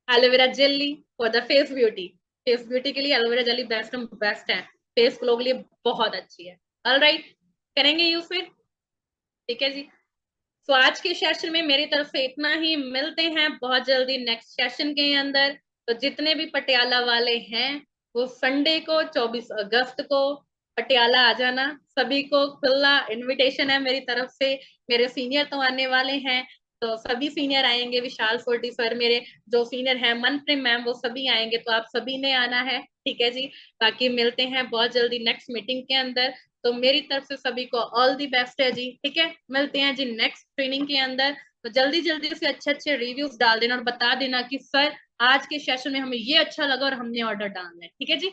aloe vera jelly for the face beauty. Face beauty के लिए एलोवेरा जेली बेस्ट बेस्ट है, फेस ग्लो के लिए बहुत अच्छी है। ऑलराइट, करेंगे यूज फिर, ठीक है जी। तो आज के सेशन में मेरी तरफ से इतना ही, मिलते हैं बहुत जल्दी नेक्स्ट सेशन के अंदर। तो जितने भी पटियाला वाले हैं, वो संडे को 24 अगस्त को पटियाला आ जाना। सभी को खुला इनविटेशन है मेरी तरफ से। मेरे सीनियर तो आने वाले हैं, तो सभी सीनियर आएंगे। विशाल सोटी सर, मेरे जो सीनियर हैं, मनप्रीत मैम, वो सभी आएंगे, तो आप सभी ने आना है, ठीक है जी। बाकी मिलते हैं बहुत जल्दी नेक्स्ट मीटिंग के अंदर। तो मेरी तरफ से सभी को ऑल दी बेस्ट है जी, ठीक है। मिलते हैं जी नेक्स्ट ट्रेनिंग के अंदर। तो जल्दी जल्दी से अच्छे अच्छे रिव्यूज डाल देना और बता देना कि सर आज के सेशन में हमें ये अच्छा लगा और हमने ऑर्डर डालना है, ठीक है जी।